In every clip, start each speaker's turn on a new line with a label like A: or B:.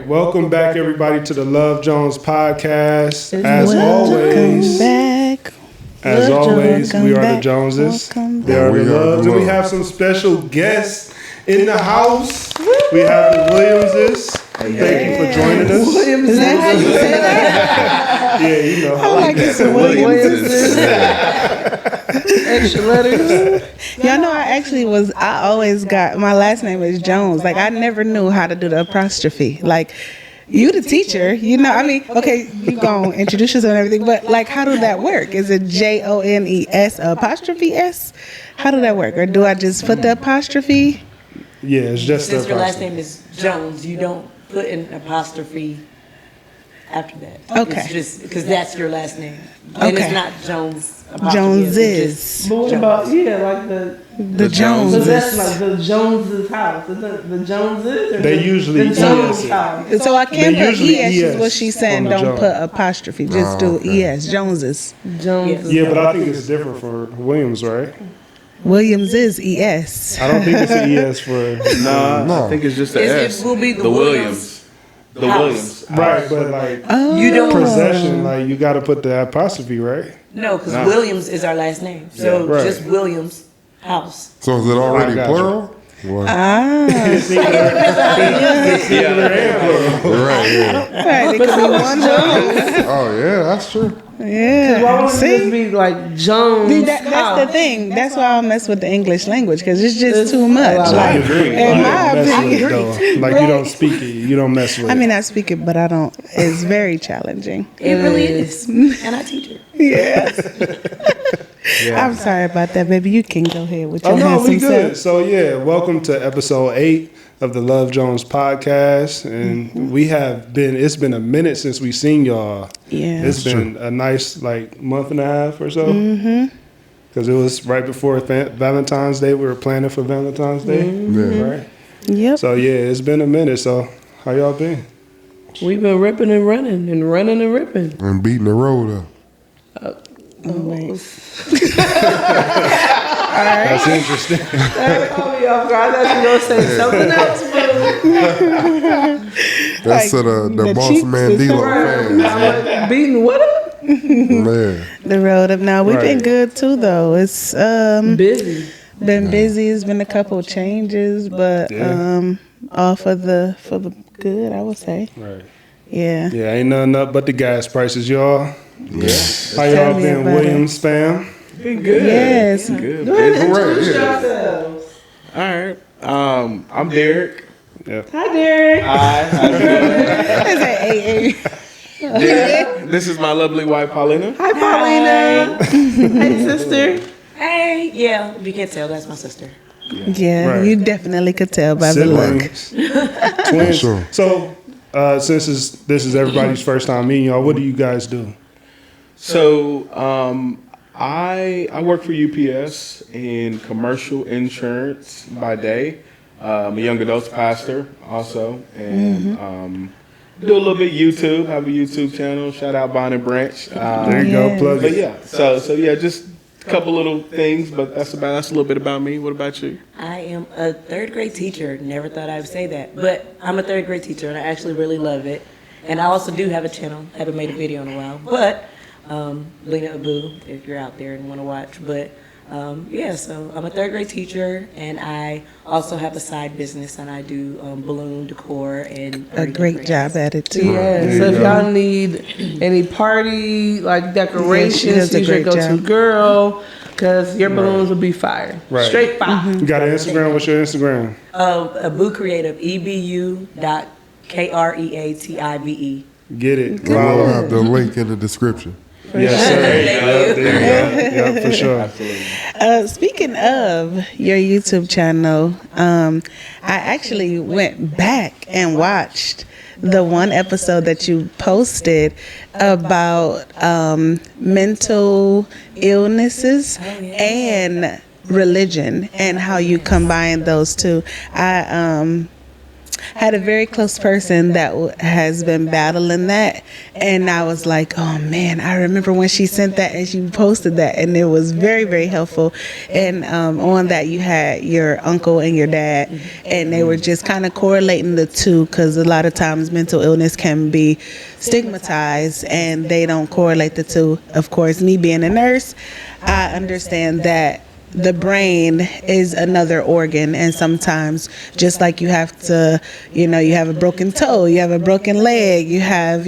A: right, welcome back everybody to the Love Jones podcast. As always, we are the Joneses. They are the Loves, and we have some special guests in the house. We have the Williamses. Thank you for joining us.
B: Is that how you say that?
A: Yeah, you know.
B: I like it, the Williamses. Extra letters. Y'all know I always got, my last name is Jones. Like, I never knew how to do the apostrophe. Like, you the teacher, you know, I mean, okay, you gonna introduce yourself and everything, but like, how do that work? Is it Jones apostrophe S? How do that work? Or do I just put the apostrophe?
A: Yeah, it's just
C: Since your last name is Jones, you don't put an apostrophe after that.
B: Okay.
C: It's just because that's your last name. And
B: Okay.
C: it's not Jones.
B: Joneses.
D: But what about, like
B: The Joneses.
D: so that's like the Joneses' house. The Joneses? Or
A: They usually
D: the Jones
A: ES.
D: house.
B: So I can't
A: They
B: put
A: usually
B: ES, is what
A: ES
B: she's saying.
A: on the
B: Don't
A: Jones.
B: put apostrophe. Just do ES. Joneses.
D: Joneses.
A: Yeah, but I think it's different for Williams, right?
B: Williams is ES.
A: I don't think it's an ES for
E: No, I think it's just the S.
C: It will be the
E: Williams. The
C: house.
E: Williams.
A: right, but like
C: You don't.
A: possession, like you got to put the apostrophe, right?
C: No, because Williams is our last name. So
A: Yeah. Right.
C: just Williams house.
F: So is it already
A: I got you.
F: plural? What?
A: It's singular and plural.
F: Right, yeah.
B: Right, it could be one Jones.
F: Oh, yeah, that's true.
D: Why
B: Yeah.
D: would it just
B: See?
D: be like Jones'
B: See, that's
D: house?
B: the thing. That's why I mess with the English language, because it's just too much.
D: I
A: I
B: Like,
A: agree.
B: in my
A: You don't mess with it,
B: opinion.
A: though. Like you don't speak it, you don't mess with
B: I
A: it.
B: mean, I speak it, but I don't. It's very challenging.
C: It really is. And I teach it.
B: I'm sorry about that, baby. You can go ahead with your
A: Oh no, we
B: handsome
A: good.
B: self.
A: So yeah, welcome to episode 8 of the Love Jones podcast, and we have been. It's been a minute since we seen y'all.
B: Yeah.
A: It's been a nice like month and a half or so. Because it was right before Valentine's Day. We were planning for Valentine's Day, right?
B: Yep.
A: So yeah, it's been a minute. So how y'all been?
D: We've been ripping and running and running and ripping.
F: And beating the road up.
B: Right.
A: That's interesting.
D: That caught me off guard. I thought you were going to say something else, boo.
F: That's to the
B: the
F: Boss
B: cheeks
F: Man
B: is
F: D-Lo
D: I'm
F: fans.
D: like, beating what up?
F: Man.
B: The road up now. We've been
A: Right.
B: good too, though. It's
D: Busy.
B: been busy. It's been a couple changes, but
A: Yeah.
B: all for the good, I would say.
A: Right.
B: Yeah.
A: Yeah, ain't nothing up but the gas prices, y'all.
F: Yeah.
A: How
B: Tell
A: y'all
B: me
A: been,
B: about
A: Williams fam?
E: Been good.
B: Yes.
E: Good.
D: Introduce
F: yeah.
D: yourselves.
E: All right. I'm Derek.
D: Hi, Derek.
E: Hi.
B: It's an AA.
E: Derek. This is my lovely wife, Paulina.
D: Hi, Paulina. Hey, sister.
C: Hey, yeah, if you can't tell, that's my sister.
B: Yeah,
A: Right.
B: you definitely could tell by the look.
A: Siblings. Twins.
F: Sure.
A: So, since this is everybody's first time meeting y'all, what do you guys do?
E: So, I work for UPS in commercial insurance by day. I'm a young adults pastor also, and do a little bit YouTube. Have a YouTube channel. Shout out Bonnie Branch.
A: There you
B: Yeah.
A: go, plug
E: But
A: it.
E: yeah, so yeah, just a couple little things, but that's a little bit about me. What about you?
C: I am a third grade teacher. Never thought I would say that, but I'm a third grade teacher, and I actually really love it. And I also do have a channel. Haven't made a video in a while, but Lena Abu, if you're out there and want to watch. But yeah, so I'm a third grade teacher, and I also have a side business, and I do balloon decor and
B: A great job at it too.
D: Yeah, so if y'all need any party, like
B: Yeah, she
D: decorations,
B: does a
D: she's your
B: great
D: go-to
B: job.
D: girl, because your balloons will be fire.
A: Right.
D: Straight fire.
A: You got an Instagram? What's your Instagram?
C: Abu Creative, EBU.KREATIVE.
A: Get it.
F: We'll
A: Follow.
F: have the link in the description.
A: Yes, sir. Yep, there you go. Yeah, for sure.
B: Speaking of your YouTube channel, I actually went back and watched the one episode that you posted about mental illnesses and religion and how you combine those two. had a very close person that has been battling that, and I was like, oh man, I remember when she sent that and she posted that, and it was very, very helpful. And on that you had your uncle and your dad, and they were just kind of correlating the two, because a lot of times mental illness can be stigmatized and they don't correlate the two. Of course, me being a nurse, I understand that the brain is another organ, and sometimes just like you have to, you have a broken toe, you have a broken leg, you have,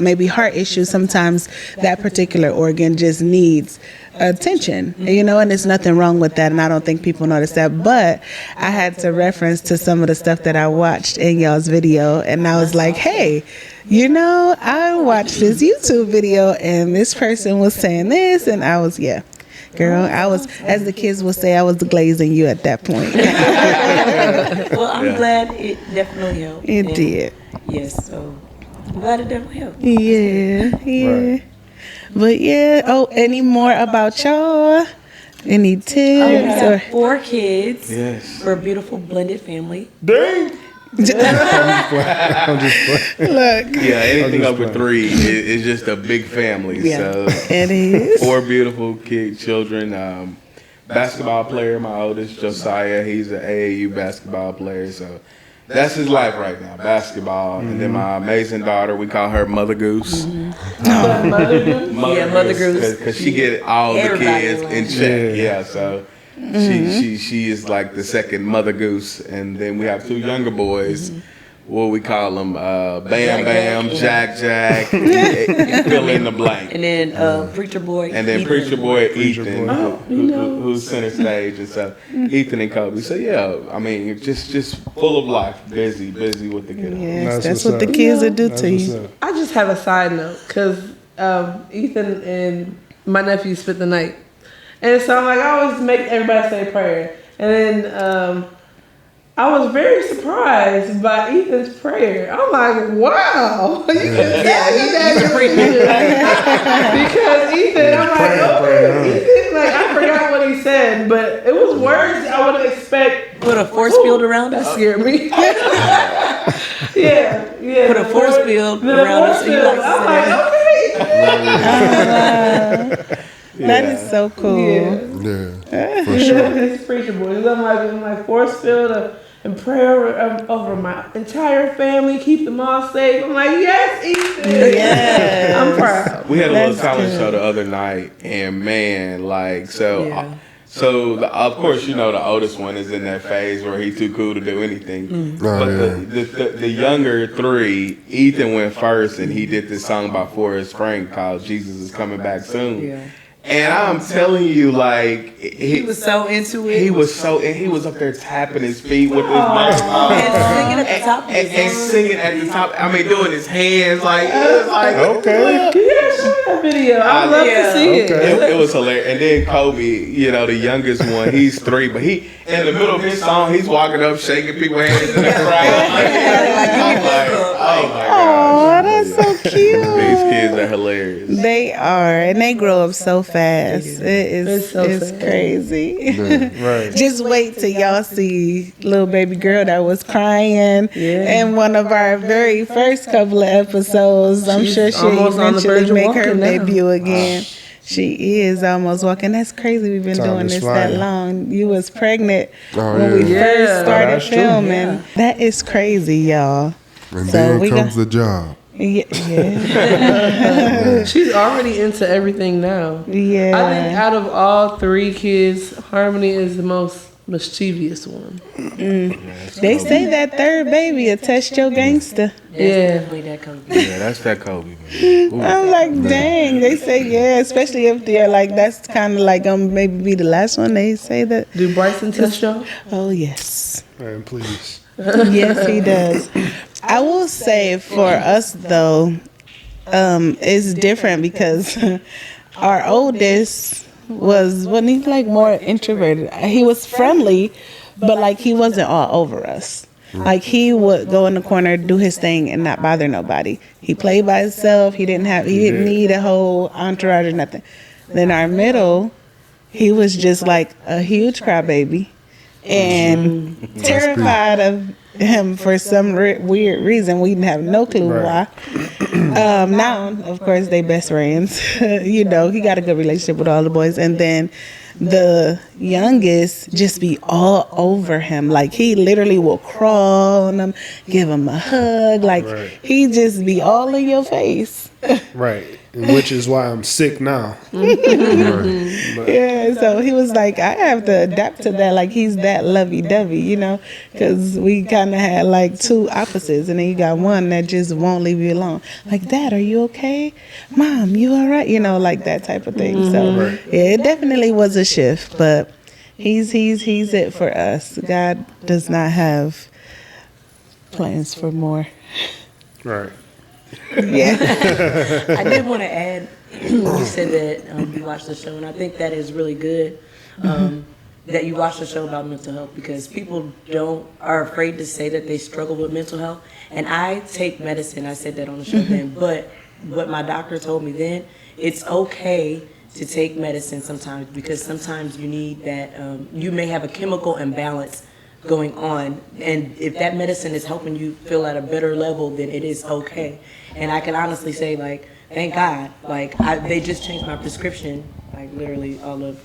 B: maybe heart issues, sometimes that particular organ just needs attention, and there's nothing wrong with that, and I don't think people notice that. But I had to reference to some of the stuff that I watched in y'all's video, and I was like, hey, I watched this YouTube video and this person was saying this, and I was, girl, I was, as the kids would say, I was glazing you at that point.
C: Well, I'm glad it definitely helped.
B: It did.
C: Yes, so I'm glad it definitely helped.
B: Yeah. Right. But any more about y'all? Any tips?
C: We have 4 kids.
E: Yes.
C: We're a beautiful blended family.
A: Dang. I'm just playing.
B: Look.
E: Yeah, anything over 3 is just a big family.
C: Yeah.
E: So
B: it is.
E: 4 beautiful children. Basketball player, my oldest, Josiah. He's an AAU basketball player. So that's his life right now, basketball. And then my amazing daughter, we call her Mother Goose.
C: Mother Goose.
E: Because she get all the kids in check. Yeah, so she is like the second Mother Goose. And then we have 2 younger boys. What we call them, Bam Bam, Jack, fill in the blank.
C: And then Preacher Boy.
E: And then Preacher Boy Ethan, who's center stage, and so Ethan and Kobe. So I mean, just full of life, busy with the kids.
B: Yes, that's what the kids will do to you.
D: I just have a side note, because Ethan and my nephew spent the night, and so I'm like, I always make everybody say prayer, and then I was very surprised by Ethan's prayer. I'm like, wow. You can tell because Ethan, I'm like, okay. Ethan, like, I forgot what he said, but it was words I would expect.
C: Put a force field around us.
D: That scared me. yeah.
C: Put a force field around us.
D: I'm like, okay.
B: That is so cool.
F: Yeah, for sure.
D: It's Preacher Boys. I'm like force field and prayer over my entire family, keep them all safe. I'm like, yes, Ethan.
B: Yes.
D: I'm proud.
E: We had a little talent show the other night, and man, like, so of course, the oldest one is in that phase where he's too cool to do anything. The younger 3, Ethan went first, and he did this song by Forrest Frank called "Jesus Is Coming Back Soon."
C: Yeah.
E: And I'm telling you, like,
C: he was so into it.
E: He was up there tapping his feet with his mouth
C: and singing at the top.
E: And singing at the top. I mean, doing his hands like, it was like,
A: okay.
D: Show that video. I'd love to see it.
E: It was hilarious. And then Kobe, the youngest one, he's 3, but he in the middle of his song, he's walking up, shaking people's hands in the crowd. I'm like, oh my God.
B: Oh, that's so cute.
E: These kids are hilarious.
B: They are, and they grow up so fast. It's
D: fast.
B: crazy.
A: Right.
B: Just wait till y'all see little baby girl that was crying in one of our very first couple of episodes. I'm sure she'll eventually make her debut again. She is almost walking. That's crazy. We've been doing this that long. You was pregnant when we first started filming. That is crazy, y'all.
F: And then comes the job.
B: Yeah.
D: She's already into everything now.
B: Yeah.
D: I think out of all 3 kids, Harmony is the most mischievous one.
B: They say that 3rd baby will test your gangster.
C: Definitely that Kobe.
E: Yeah, that's that Kobe, man.
B: I'm like, dang. They say, especially if they're like, that's kind of like maybe be the last one. They say that.
D: Do Bryson test y'all?
B: Oh, yes.
A: Man, please.
B: Yes, he does. I will say for us, though, it's different because our oldest wasn't he like more introverted? He was friendly, but like he wasn't all over us. Like he would go in the corner, do his thing, and not bother nobody. He played by himself. He didn't need a whole entourage or nothing. Then our middle, he was just like a huge crybaby. and terrified of him for some weird reason. We didn't have no clue why. Now, of course, they best friends. He got a good relationship with all the boys. And then the youngest just be all over him. Like, he literally will crawl on him, give him a hug. Like, he just be all in your face.
A: Right. Which is why I'm sick now.
B: Yeah, so he was like, I have to adapt to that. Like, he's that lovey-dovey, because we kind of had like two opposites, and then you got one that just won't leave you alone. Like, Dad, are you okay? Mom, you all right? Like that type of thing. So yeah, it definitely was a shift, but he's it for us. God does not have plans for more.
A: Right.
B: Yeah.
C: I did want to add, you said that you watched the show, and I think that is really good that you watched the show about mental health, because people are afraid to say that they struggle with mental health. And I take medicine. I said that on the show then, but what my doctor told me then, it's okay to take medicine sometimes, because sometimes you need that. You may have a chemical imbalance going on, and if that medicine is helping you feel at a better level, then it is okay. And I can honestly say, like, thank God, like, they just changed my prescription, like, literally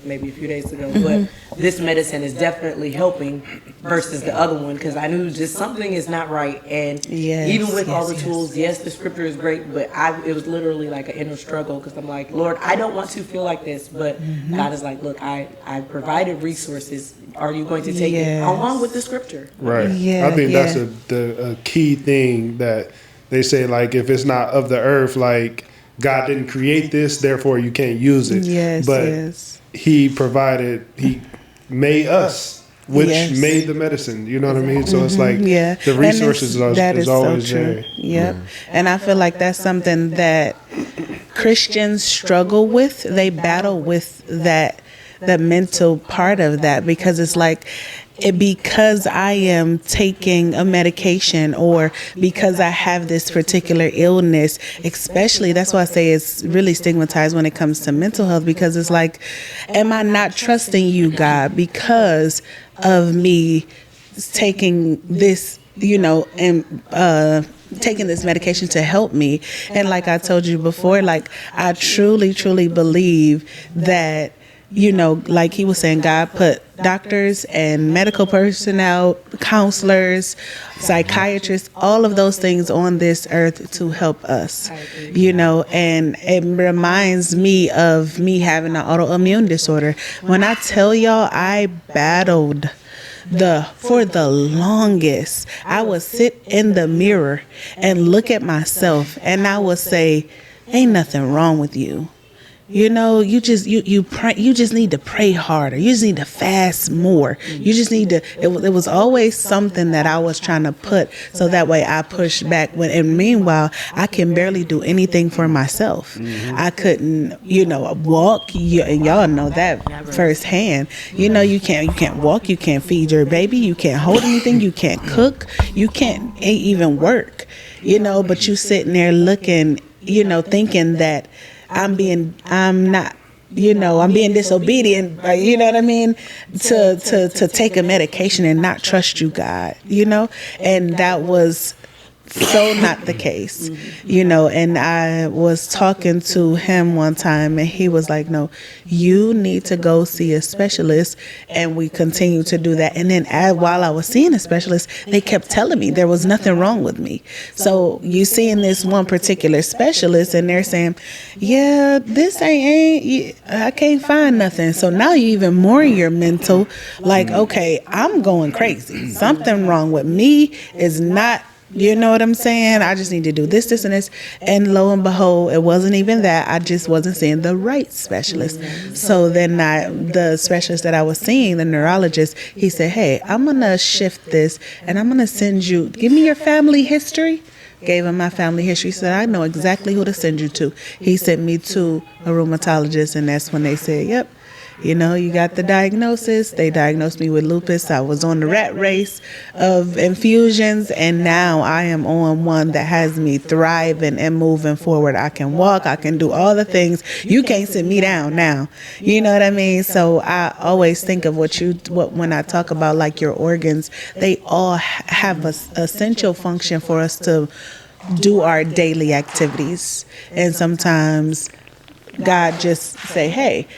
C: maybe a few days ago, but this medicine is definitely helping versus the other one, because I knew just something is not right. And even with all the tools, yes, the scripture is great, but it was literally like an inner struggle, because I'm like, Lord, I don't want to feel like this, but God is like, look, I provided resources. Are you going to take it along with the scripture?
A: Right.
B: Yeah,
A: I think that's a key thing that they say, like, if it's not of the earth, like, God didn't create this, therefore you can't use it.
B: Yes,
A: but He made us, which made the medicine. You know what I mean? So it's like the resources is always
B: so true.
A: there.
B: Yep. And I feel like that's something that Christians struggle with. They battle with the mental part of that, because it's like, because I am taking a medication, or because I have this particular illness, especially, that's why I say it's really stigmatized when it comes to mental health, because it's like, am I not trusting you, God, because of me taking this, and taking this medication to help me? And like I told you before, like, I truly, truly believe that, like he was saying, God put doctors and medical personnel, counselors, psychiatrists, all of those things on this earth to help us, and it reminds me of me having an autoimmune disorder. When I tell y'all, I battled for the longest. I would sit in the mirror and look at myself, and I would say, ain't nothing wrong with you. You just need to pray harder. You just need to fast more. You just need to. It was always something that I was trying to put, so that way I push back. And meanwhile, I can barely do anything for myself. I couldn't, walk. And y'all know that firsthand. You can't walk. You can't feed your baby. You can't hold anything. You can't cook. You can't even work. But you sitting there looking, thinking that I'm being disobedient, you know what I mean, to take a medication and not trust you, God, and that was so not the case, and I was talking to him one time, and he was like, no, you need to go see a specialist. And we continued to do that. And then while I was seeing a specialist, they kept telling me there was nothing wrong with me. So you seeing this one particular specialist, and they're saying, yeah, this ain't I can't find nothing. So now you even more in your mental, like, okay, I'm going crazy. Something wrong with me is not. You know what I'm saying? I just need to do this, and this. And lo and behold, it wasn't even that. I just wasn't seeing the right specialist. So then the specialist that I was seeing, the neurologist, he said, hey, I'm going to shift this, and I'm going to send you, give me your family history. Gave him my family history. He said, I know exactly who to send you to. He sent me to a rheumatologist, and that's when they said, yep, You know, you got the diagnosis. They diagnosed me with lupus. I was on the rat race of infusions, and now I am on one that has me thriving and moving forward. I can walk. I can do all the things. You can't sit me down now. You know what I mean? So I always think of what when I talk about like your organs, they all have a essential function for us to do our daily activities. And sometimes God just say, hey,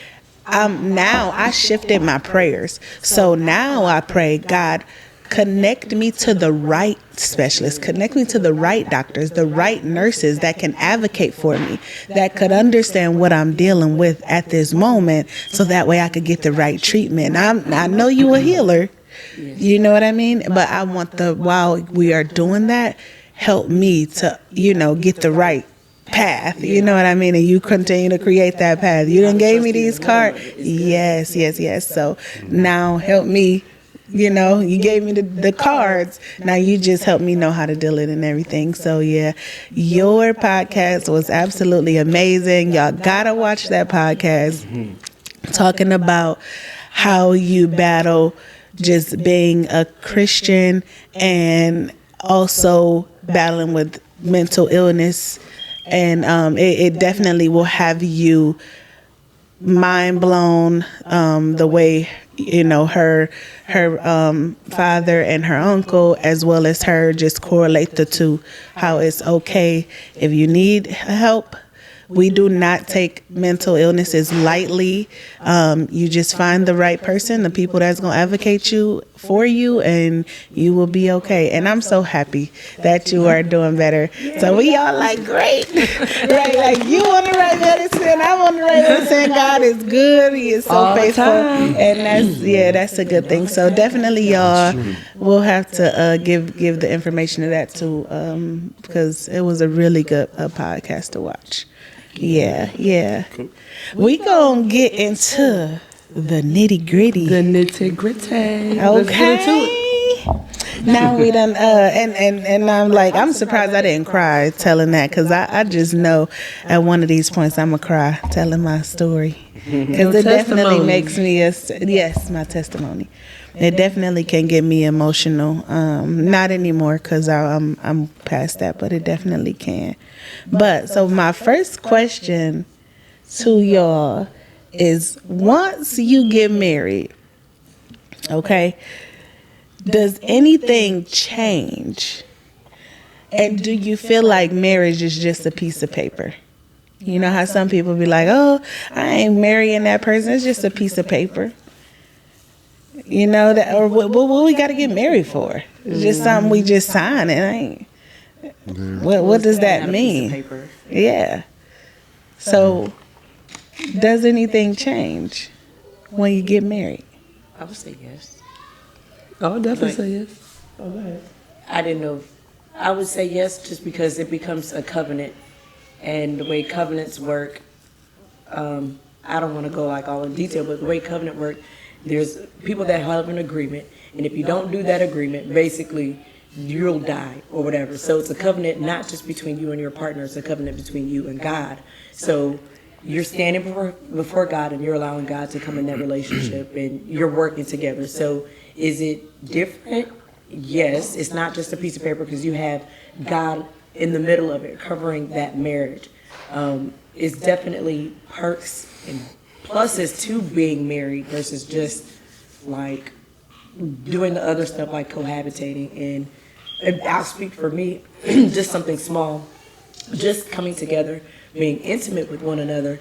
B: now I shifted my prayers. So now I pray, God, connect me to the right specialists, connect me to the right doctors, the right nurses that can advocate for me, that could understand what I'm dealing with at this moment, so that way I could get the right treatment. I know you a healer, you know what I mean? But I want while we are doing that, help me to, get the right path, you know what I mean? And you continue to create that path. You done gave me these cards. Yes. So now help me, you gave me the cards. Now you just help me know how to deal it and everything. So yeah, your podcast was absolutely amazing. Y'all gotta watch that podcast, talking about how you battle just being a Christian and also battling with mental illness. And it definitely will have you mind blown, the way, her father and her uncle, as well as her, just correlate the two, how it's okay if you need help. We do not take mental illnesses lightly. You just find the right person, the people that's going to advocate for you, and you will be okay. And I'm so happy that you are doing better. So we all like, great. Right? Like, you want the right medicine, I want the right medicine. God is good. He is so all faithful. And that's a good thing. So definitely, y'all, we'll have to give the information to that too, because it was a really good podcast to watch. Yeah. Cool. We gonna get into the nitty gritty. Okay. Now we done, and I'm like, I'm surprised I didn't cry telling that, because I just know at one of these points I'm gonna cry telling my story, because it definitely makes me my testimony. It definitely can get me emotional. Not anymore, because I'm past that, but it definitely can. But so my first question to y'all is, once you get married, okay, does anything change? And do you feel like marriage is just a piece of paper? You know how some people be like, oh, I ain't marrying that person, it's just a piece of paper. You know, that, or what we got to get married for? It's just something we just sign, and what does that mean? Yeah. So, does anything change when you get married?
C: I would say yes.
D: I would definitely say yes. Oh, go ahead.
C: I didn't know. I would say yes, just because it becomes a covenant, and the way covenants work. I don't want to go like all in detail, but the way covenant work. There's people that have an agreement, and if you don't do that agreement, basically you'll die or whatever. So it's a covenant not just between you and your partner, it's a covenant between you and God. So you're standing before God, and you're allowing God to come in that relationship, and you're working together. So is it different? Yes. It's not just a piece of paper, because you have God in the middle of it, covering that marriage. It's definitely perks and pluses to being married versus just like doing the other stuff like cohabitating. And I'll speak for me, just something small, just coming together, being intimate with one another.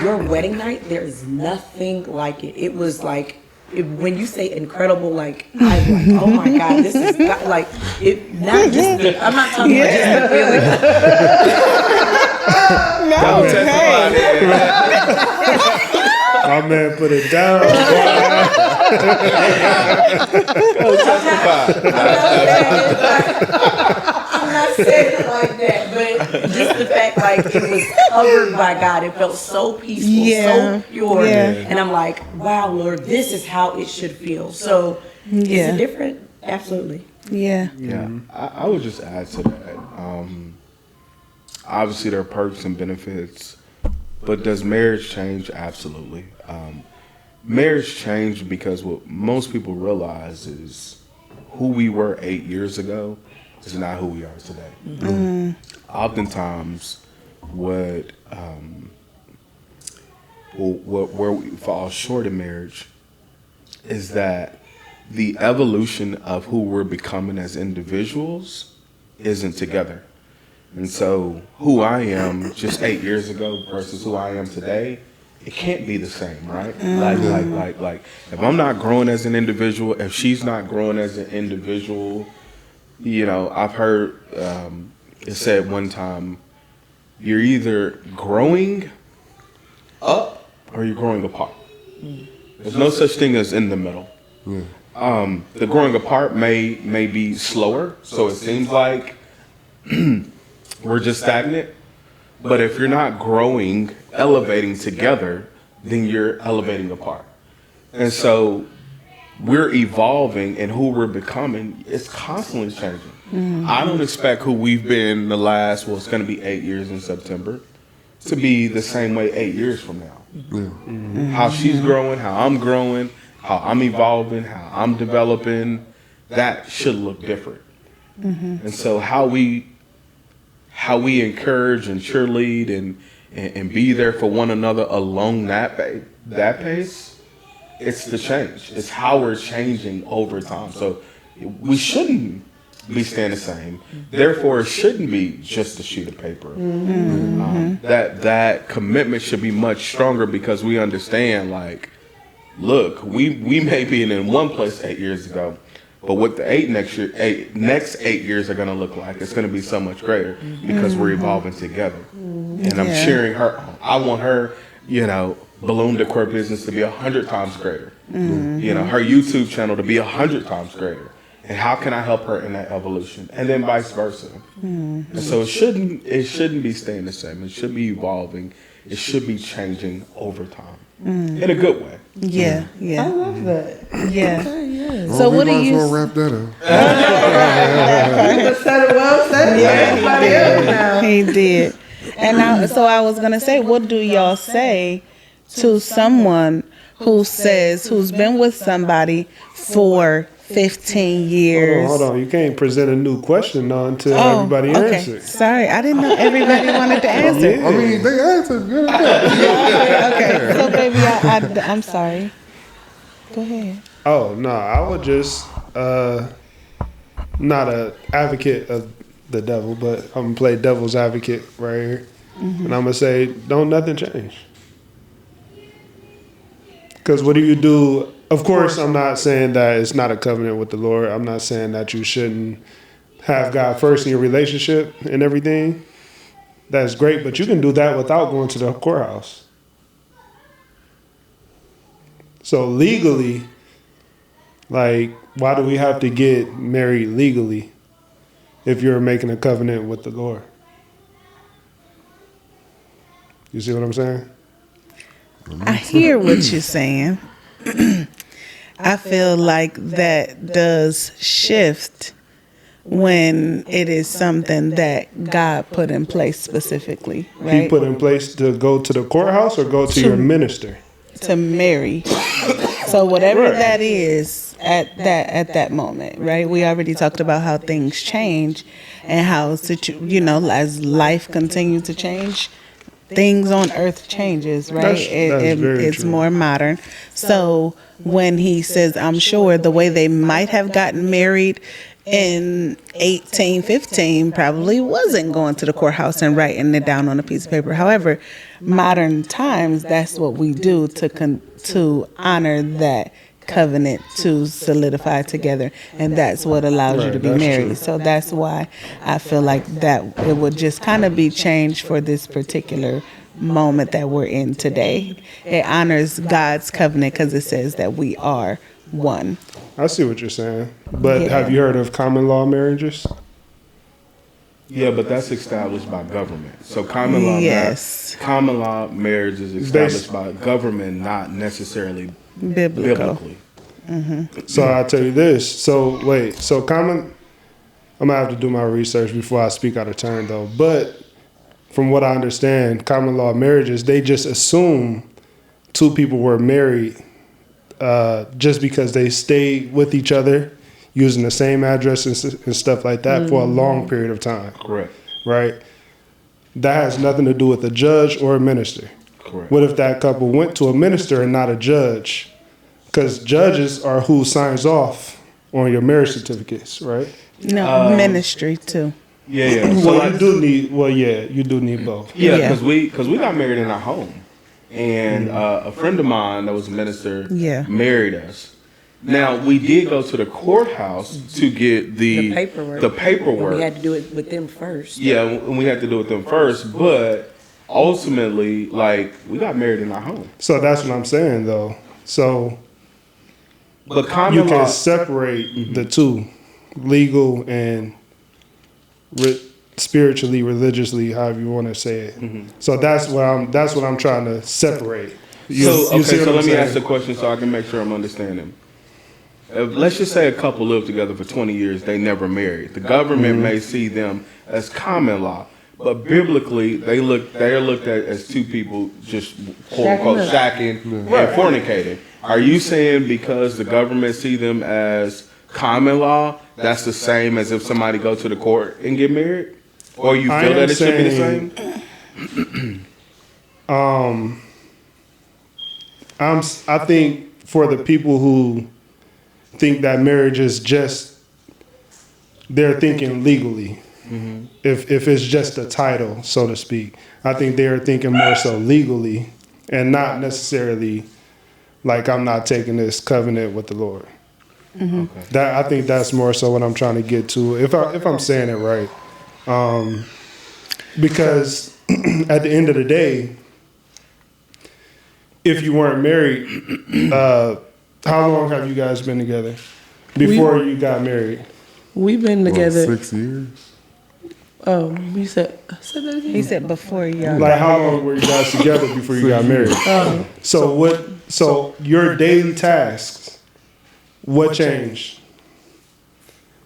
C: Your wedding night, there is nothing like it. It was like, when you say incredible, like, I'm like, oh my God, this is not, like, it, not just the, I'm not talking about just the feeling.
A: No, my man put it down.
C: I'm not saying it like that, but just the fact, like, it was covered by God. It felt so peaceful, so pure. Yeah. And I'm like, wow, Lord, this is how it should feel. So is it different? Absolutely.
B: Yeah.
E: Yeah. I would just add to that. Obviously, there are perks and benefits, but does marriage change? Absolutely. marriage changed because what most people realize is who we were 8 years ago is not who we are today. Mm-hmm. Oftentimes, where we fall short in marriage is that the evolution of who we're becoming as individuals isn't together. And so who I am just 8 years ago versus who I am today, it can't be the same, right? Like if I'm not growing as an individual, if she's not growing as an individual, you know, I've heard it said one time, you're either growing up or you're growing apart. There's no such thing as in the middle. The growing apart may be slower, so it seems like we're just stagnant. But if you're not growing, elevating together, then you're elevating apart. And so we're evolving, and who we're becoming is constantly changing. Mm-hmm. I don't expect who we've been the last, well, it's going to be 8 years in September, to be the same way 8 years from now. Mm-hmm. How she's growing, how I'm growing, how I'm evolving, how I'm developing, that should look different. Mm-hmm. And so how we encourage and cheerlead and be there for one another along that pace, it's the change. It's how we're changing over time. So we shouldn't be staying the same. Therefore, it shouldn't be just a sheet of paper. Mm-hmm. That commitment should be much stronger because we understand, like, look, we may be in one place 8 years ago, but what the next 8 years are going to look like, it's going to be so much greater because we're evolving together. And I'm cheering her on. I want her, you know, balloon decor business to be 100 times greater. You know, her YouTube channel to be 100 times greater. And how can I help her in that evolution? And then vice versa. And so it shouldn't be staying the same. It should be evolving. It should be changing over time in a good way.
B: Yeah.
D: I love that.
B: Yeah.
F: Well,
B: So what do you?
F: Well, wrap that up.
D: You said it well said.
B: Yeah, he did. And I was gonna say, what do y'all say to someone who's been with somebody for 15 years?
A: Hold on. You can't present a new question until everybody answers.
B: Sorry, I didn't know everybody wanted to answer.
A: Yeah.
F: I mean, they answered good enough.
B: Okay, so baby, I'm sorry. Go ahead.
A: Oh, no, I would just, not an advocate of the devil, but I'm going to play devil's advocate right here. Mm-hmm. And I'm going to say, don't nothing change. Because what do you do? Of course, I'm not saying that it's not a covenant with the Lord. I'm not saying that you shouldn't have God first in your relationship and everything. That's great, but you can do that without going to the courthouse. So legally, like, why do we have to get married legally if you're making a covenant with the Lord? You see what I'm saying?
B: I hear what you're saying. I feel like that does shift when it is something that God put in place specifically, right?
A: He put in place to go to the courthouse or go to your minister?
B: To marry. So whatever that is at that moment, right? We already talked about how things change and how, as life continues to change, things on earth changes, right? It's
A: true.
B: More modern. So when he says, I'm sure the way they might have gotten married in 1815 probably wasn't going to the courthouse and writing it down on a piece of paper. However, modern times, that's what we do to honor that covenant, to solidify together, and that's what allows you to be married. True. So that's why I feel like that it would just kind of be changed for this particular moment that we're in today. It honors God's covenant because it says that we are one.
A: I see what you're saying, but have you heard of common law marriages?
E: Yeah, but that's established by government. So common law, common law marriage is established by government, not necessarily biblically.
B: Mm-hmm.
A: So I'll tell you this. So common. I'm gonna have to do my research before I speak out of turn, though. But from what I understand, common law marriages, they just assume two people were married just because they stayed with each other using the same address and stuff like that for a long period of time.
E: Correct.
A: Right? That has nothing to do with a judge or a minister.
E: Correct.
A: What if that couple went to a minister and not a judge? Because judges are who signs off on your marriage certificates, right?
B: No, ministry too.
E: Yeah. So
A: Well,
E: like,
A: you do need. Well, yeah, you do need both.
E: yeah,
B: Yeah.
E: because we got married in our home, and a friend of mine that was a minister
B: Yeah.
E: married us. Now we did go to the courthouse to get
C: The paperwork.
E: The
C: But
E: paperwork.
C: we had to do it with them first.
E: Yeah, and we had to do it them first, but ultimately, like, we got married in our home.
A: So that's what I'm saying, though. So
E: But
A: you
E: common
A: can
E: law,
A: separate the two, legal and spiritually, religiously, however you want to say it. So that's what I'm trying to separate. You
E: so
A: see what I'm
E: let me
A: saying?
E: ask the question so I can make sure I'm understanding. Let's just say a couple lived together for 20 years, they never married. The government may see them as common law, but biblically they're looked at as two people just quote unquote shacking and fornicating. Are you saying because the government see them as common law, that's the same as if somebody go to the court and get married? Or you
A: I
E: feel
A: am
E: that it should be the
A: saying-
E: same?
A: I think for the people who think that marriage is just, they're thinking legally. If it's just a title, so to speak, I think they're thinking more so legally and not necessarily like I'm not taking this covenant with the Lord. That I think that's more so what I'm trying to get to. If I'm saying it right, because at the end of the day, if you weren't married, how long have you guys been together before you got married?
D: We've been
F: What,
D: together.
F: 6 years?
D: You said that again?
B: He said before y'all.
A: Like how long were you guys together before you got married? So what? So your daily tasks, what changed?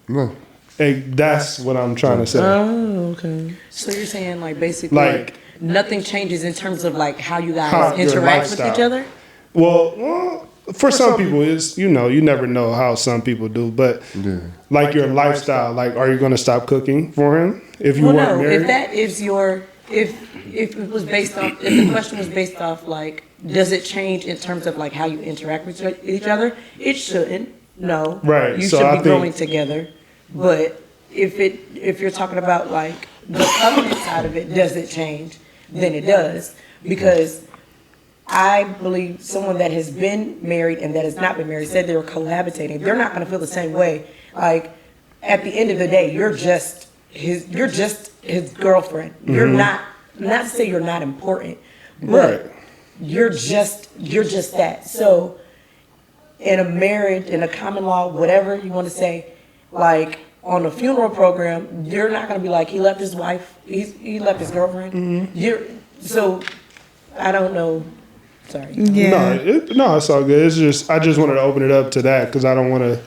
F: No.
A: And that's what I'm trying to say.
D: Oh, okay.
C: So you're saying like basically
A: Like-
C: nothing changes in terms of like how you guys
A: How your
C: interact with
A: lifestyle.
C: each other?
A: Well, for some people, it's you never know how some people do, but
F: Yeah.
A: like your lifestyle, like are you going to stop cooking for him if you
C: Well,
A: weren't
C: no.
A: married?
C: If that is your if it was based off if the question was based off like does it change in terms of like how you interact with each other? It shouldn't. No.
A: Right,
C: You
A: so
C: should
A: I
C: be
A: think-
C: growing together. But if you're talking about like the covenant side of it, does it change? Then it does because I believe someone that has been married and that has not been married said they were cohabitating. They're not going to feel the same way. Like at the end of the day, you're just his girlfriend. You're not to say you're not important, but
A: Right.
C: you're just that. So in a marriage, in a common law, whatever you want to say, like on a funeral program, you're not going to be like he left his wife, he left his girlfriend. So I don't know. Sorry.
B: Yeah.
A: No, it's all good. It's just I just wanted to open it up to that because I don't want to,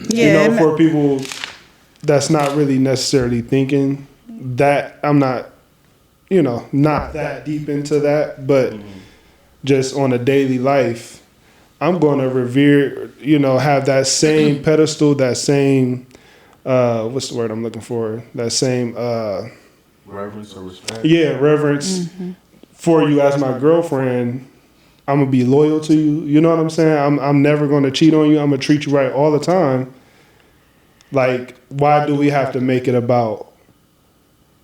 B: Yeah. and-
A: for people that's not really necessarily thinking that I'm not, not that deep into that, but just on a daily life, I'm going to revere, have that same pedestal, that same, what's the word I'm looking for? That same,
E: Reverence or respect?
A: yeah, reverence for you as my girlfriend. I'm gonna be loyal to you. You know what I'm saying? I'm never gonna cheat on you. I'm gonna treat you right all the time. Like, why do we have to make it about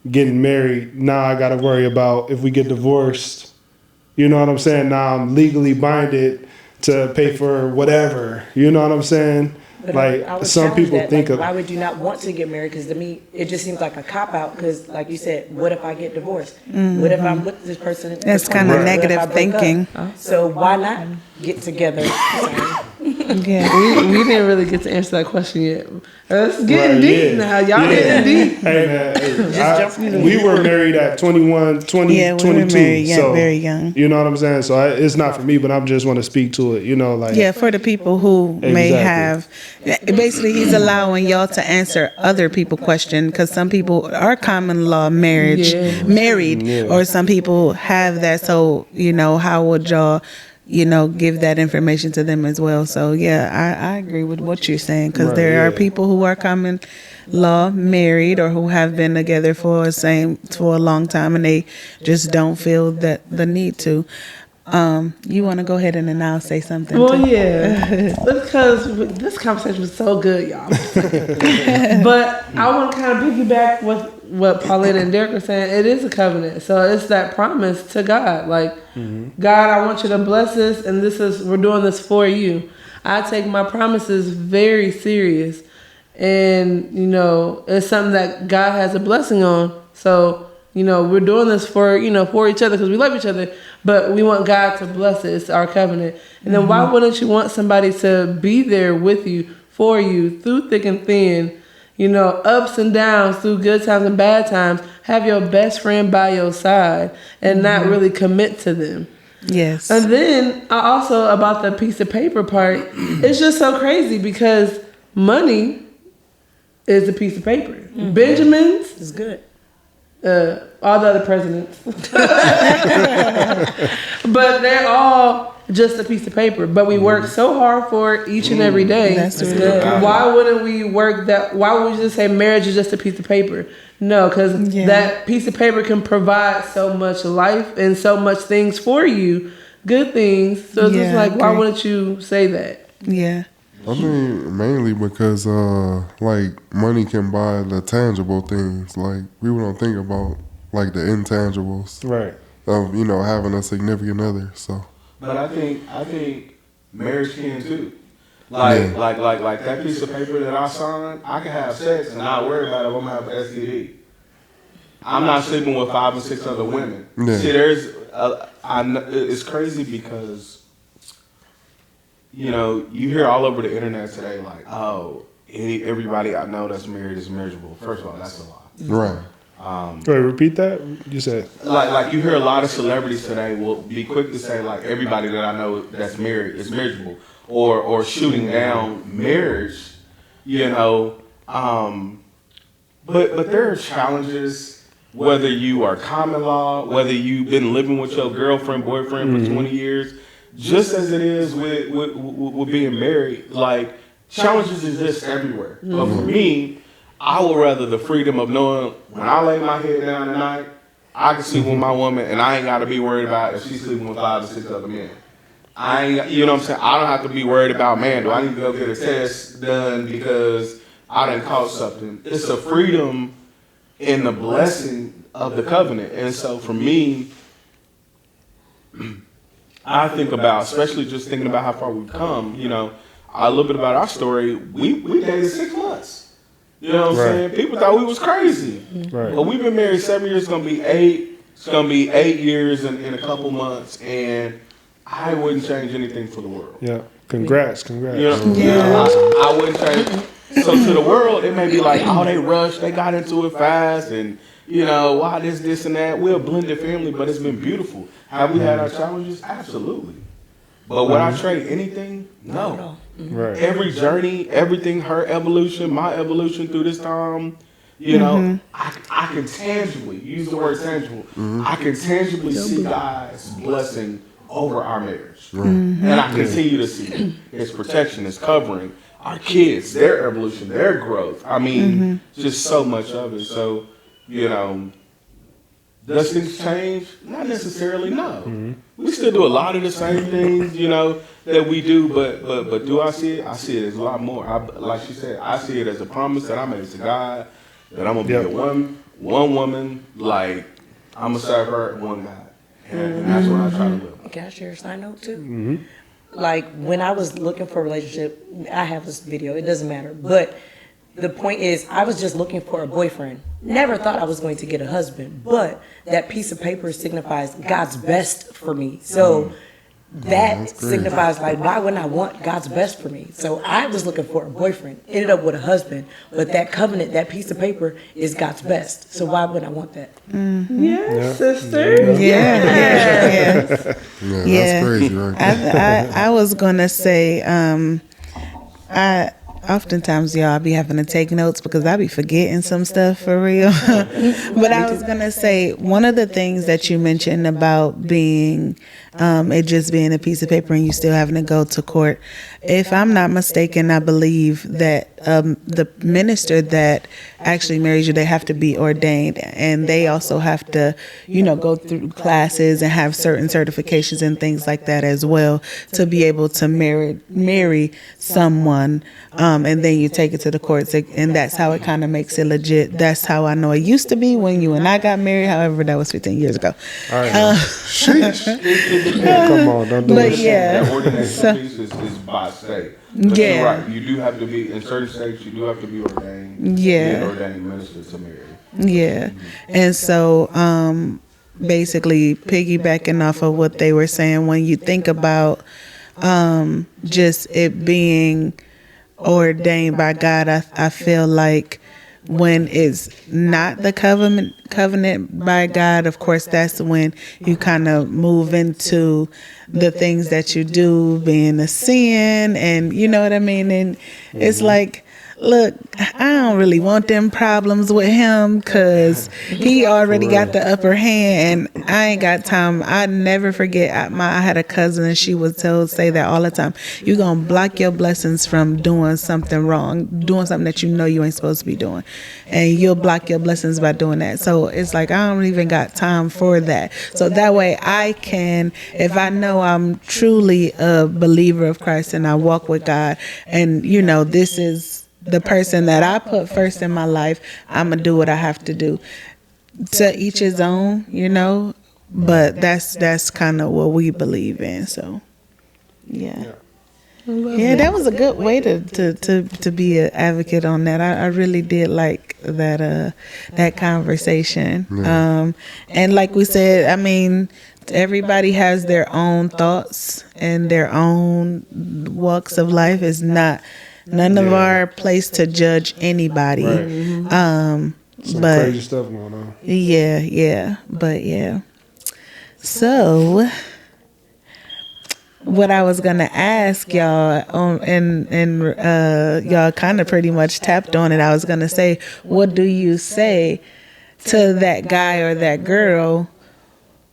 A: getting married? Now I gotta worry about if we get divorced. You know what I'm saying? Now I'm legally binded to pay for whatever. You know what I'm saying?
C: But
A: Like
C: I would
A: some
C: challenge
A: people
C: that,
A: think
C: like,
A: of.
C: why would you not want to get married? Because to me, it just seems like a cop out. Because like you said, what if I get divorced? What if I'm with this person? for
B: That's
C: 20
B: kinda
C: years? What if
B: negative
C: I break up?
B: thinking.
C: So why not get together? Sorry.
B: Yeah.
D: We didn't really get to answer that question yet. It's getting
A: Right,
D: deep
A: yeah.
D: now. Y'all
A: Yeah.
D: getting deep.
A: Hey man, hey,
C: jump in.
A: we were married at 21, 20,
B: Yeah, we were
A: 22.
B: married, yeah,
A: so,
B: very young.
A: You know what I'm saying? So it's not for me, but I just want to speak to it. Like
B: Yeah, for the people who may
A: Exactly.
B: have, basically, he's allowing y'all to answer other people' question because some people are common law married,
A: Yeah.
B: or some people have that. So how would y'all give that information to them as well. So yeah, I agree with what you're saying, because there are people who are common law married or who have been together for a long time, and they just don't feel that the need to. You want to go ahead and then I'll say something.
D: Well,
B: too.
D: yeah, because this conversation was so good, y'all. But I want to kind of piggyback with what Paulina and Derek were saying. It is a covenant, so it's that promise to God. Like, God, I want you to bless us, and we're doing this for you. I take my promises very serious, and it's something that God has a blessing on. So. We're doing this for each other because we love each other, but we want God to bless it. It's our covenant. And then why wouldn't you want somebody to be there with you, for you, through thick and thin, ups and downs, through good times and bad times, have your best friend by your side and not really commit to them.
B: Yes.
D: And then also about the piece of paper part, it's just so crazy because money is a piece of paper. Benjamin's
C: It's good.
D: all the other presidents. But they're all just a piece of paper. But we work so hard for it each and every day.
B: That's good.
D: Why wouldn't we work that? Why would we just say marriage is just a piece of paper? No, because that piece of paper can provide so much life and so much things for you, good things. So it's just like, why wouldn't you say that?
B: Yeah.
F: I mean, mainly because, money can buy the tangible things. Like, people don't think about, the intangibles.
A: Right.
F: Of, having a significant other, so.
E: But I think marriage can too. Like that piece of paper that I signed, I can have sex and not worry about if I'm gonna have an STD. I'm not sleeping with 5 and 6 other women.
F: Yeah.
E: See, it's crazy because, you hear all over the internet today, everybody I know that's married is marriageable. First of all, that's a lie.
F: Right.
A: Wait, repeat that. You said
E: Like you hear a lot of celebrities today will be quick to say everybody that I know that's married is marriageable or shooting down marriage, but there are challenges whether you are common law, whether you've been living with your girlfriend, boyfriend for 20 years, just as it is with being married. Challenges exist everywhere. But for me, I would rather the freedom of knowing when I lay my head down tonight, I can sleep with my woman and I ain't got to be worried about if she's sleeping with 5 or 6 other men. You know what I'm saying? I don't have to be worried about, man, do I need to go get a test done because I done caught something. It's a freedom in the blessing of the covenant. And so for me, I think about, especially just thinking about how far we've come, a little bit about our story. We dated 6 months. You know what I'm saying? People thought we was crazy.
A: Right.
E: But we've been married 7 years. It's going to be 8. It's going to be 8 years in a couple months. And I wouldn't change anything for the world.
A: Yeah. Congrats.
E: I wouldn't change. So to the world, it may be like, oh, they rushed. They got into it fast. And, why this and that. We're a blended family, but it's been beautiful. Have we had our challenges? Absolutely. But would I trade anything? No.
A: Right.
E: Every journey, everything, her evolution, my evolution through this time, I can tangibly, use the word tangible, I can tangibly see God's blessing over our marriage. And I continue to see His protection, His covering, our kids, their evolution, their growth. I mean, just so much of it. So, does things change? Not necessarily, no. We still do a lot of the same things, that we do, but do I see it? I see it as a lot more. Like she said, I see it as a promise that I made to God, that I'm going to be one woman, I'm going to serve her, one God. And that's what I try to live.
C: Can I share a side note too? When I was looking for a relationship, I have this video, it doesn't matter, but the point is, I was just looking for a boyfriend. Never thought I was going to get a husband, but that piece of paper signifies God's best for me. So that signifies why wouldn't I want God's best for me? So I was looking for a boyfriend, ended up with a husband, but that covenant, that piece of paper is God's best. So why wouldn't I want that?
D: Yes, sister.
B: Yeah.
F: That's crazy, right?
B: I was gonna say, oftentimes y'all be having to take notes because I be forgetting some stuff for real. But I was gonna say, one of the things that you mentioned about being it just being a piece of paper and you still having to go to court. If I'm not mistaken, I believe that the minister that actually marries you, they have to be ordained, and they also have to, go through classes and have certain certifications and things like that as well to be able to marry someone, and then you take it to the courts, and that's how it kind of makes it legit. That's how I know it used to be when you and I got married. However, that was 15 years ago.
A: All right. Come on, don't do
B: But
A: it.
B: yeah.
E: The ordination
B: So-
E: piece is by state. But
B: Yeah.
E: you're right. You do have to be in certain states. You do have to be ordained.
B: Yeah.
E: Be an ordained minister to marry.
B: Yeah. And so basically piggybacking off of what they were saying, when you think about just it being ordained by God, I feel like when it's not the covenant by God, of course, that's when you kind of move into the things that you do being a sin, and you know what I mean? And it's like, look, I don't really want them problems with him because he already got the upper hand, and I ain't got time. I never forget, I had a cousin, and she would say that all the time. You're going to block your blessings from doing something wrong, doing something that you know you ain't supposed to be doing. And you'll block your blessings by doing that. So it's like, I don't even got time for that. So that way I can, if I know I'm truly a believer of Christ and I walk with God, and this is the person that I put first in my life, I'm going to do what I have to do. To each his own, but that's kind of what we believe in. So, yeah. Yeah, that was a good way to be an advocate on that. I really did like that conversation. And like we said, I mean, everybody has their own thoughts and their own walks of life. It's not none of our place to judge anybody.
A: Right. Some
B: But
A: crazy stuff going on.
B: yeah. So what I was gonna ask y'all, and y'all kind of pretty much tapped on it. I was gonna say, what do you say to that guy or that girl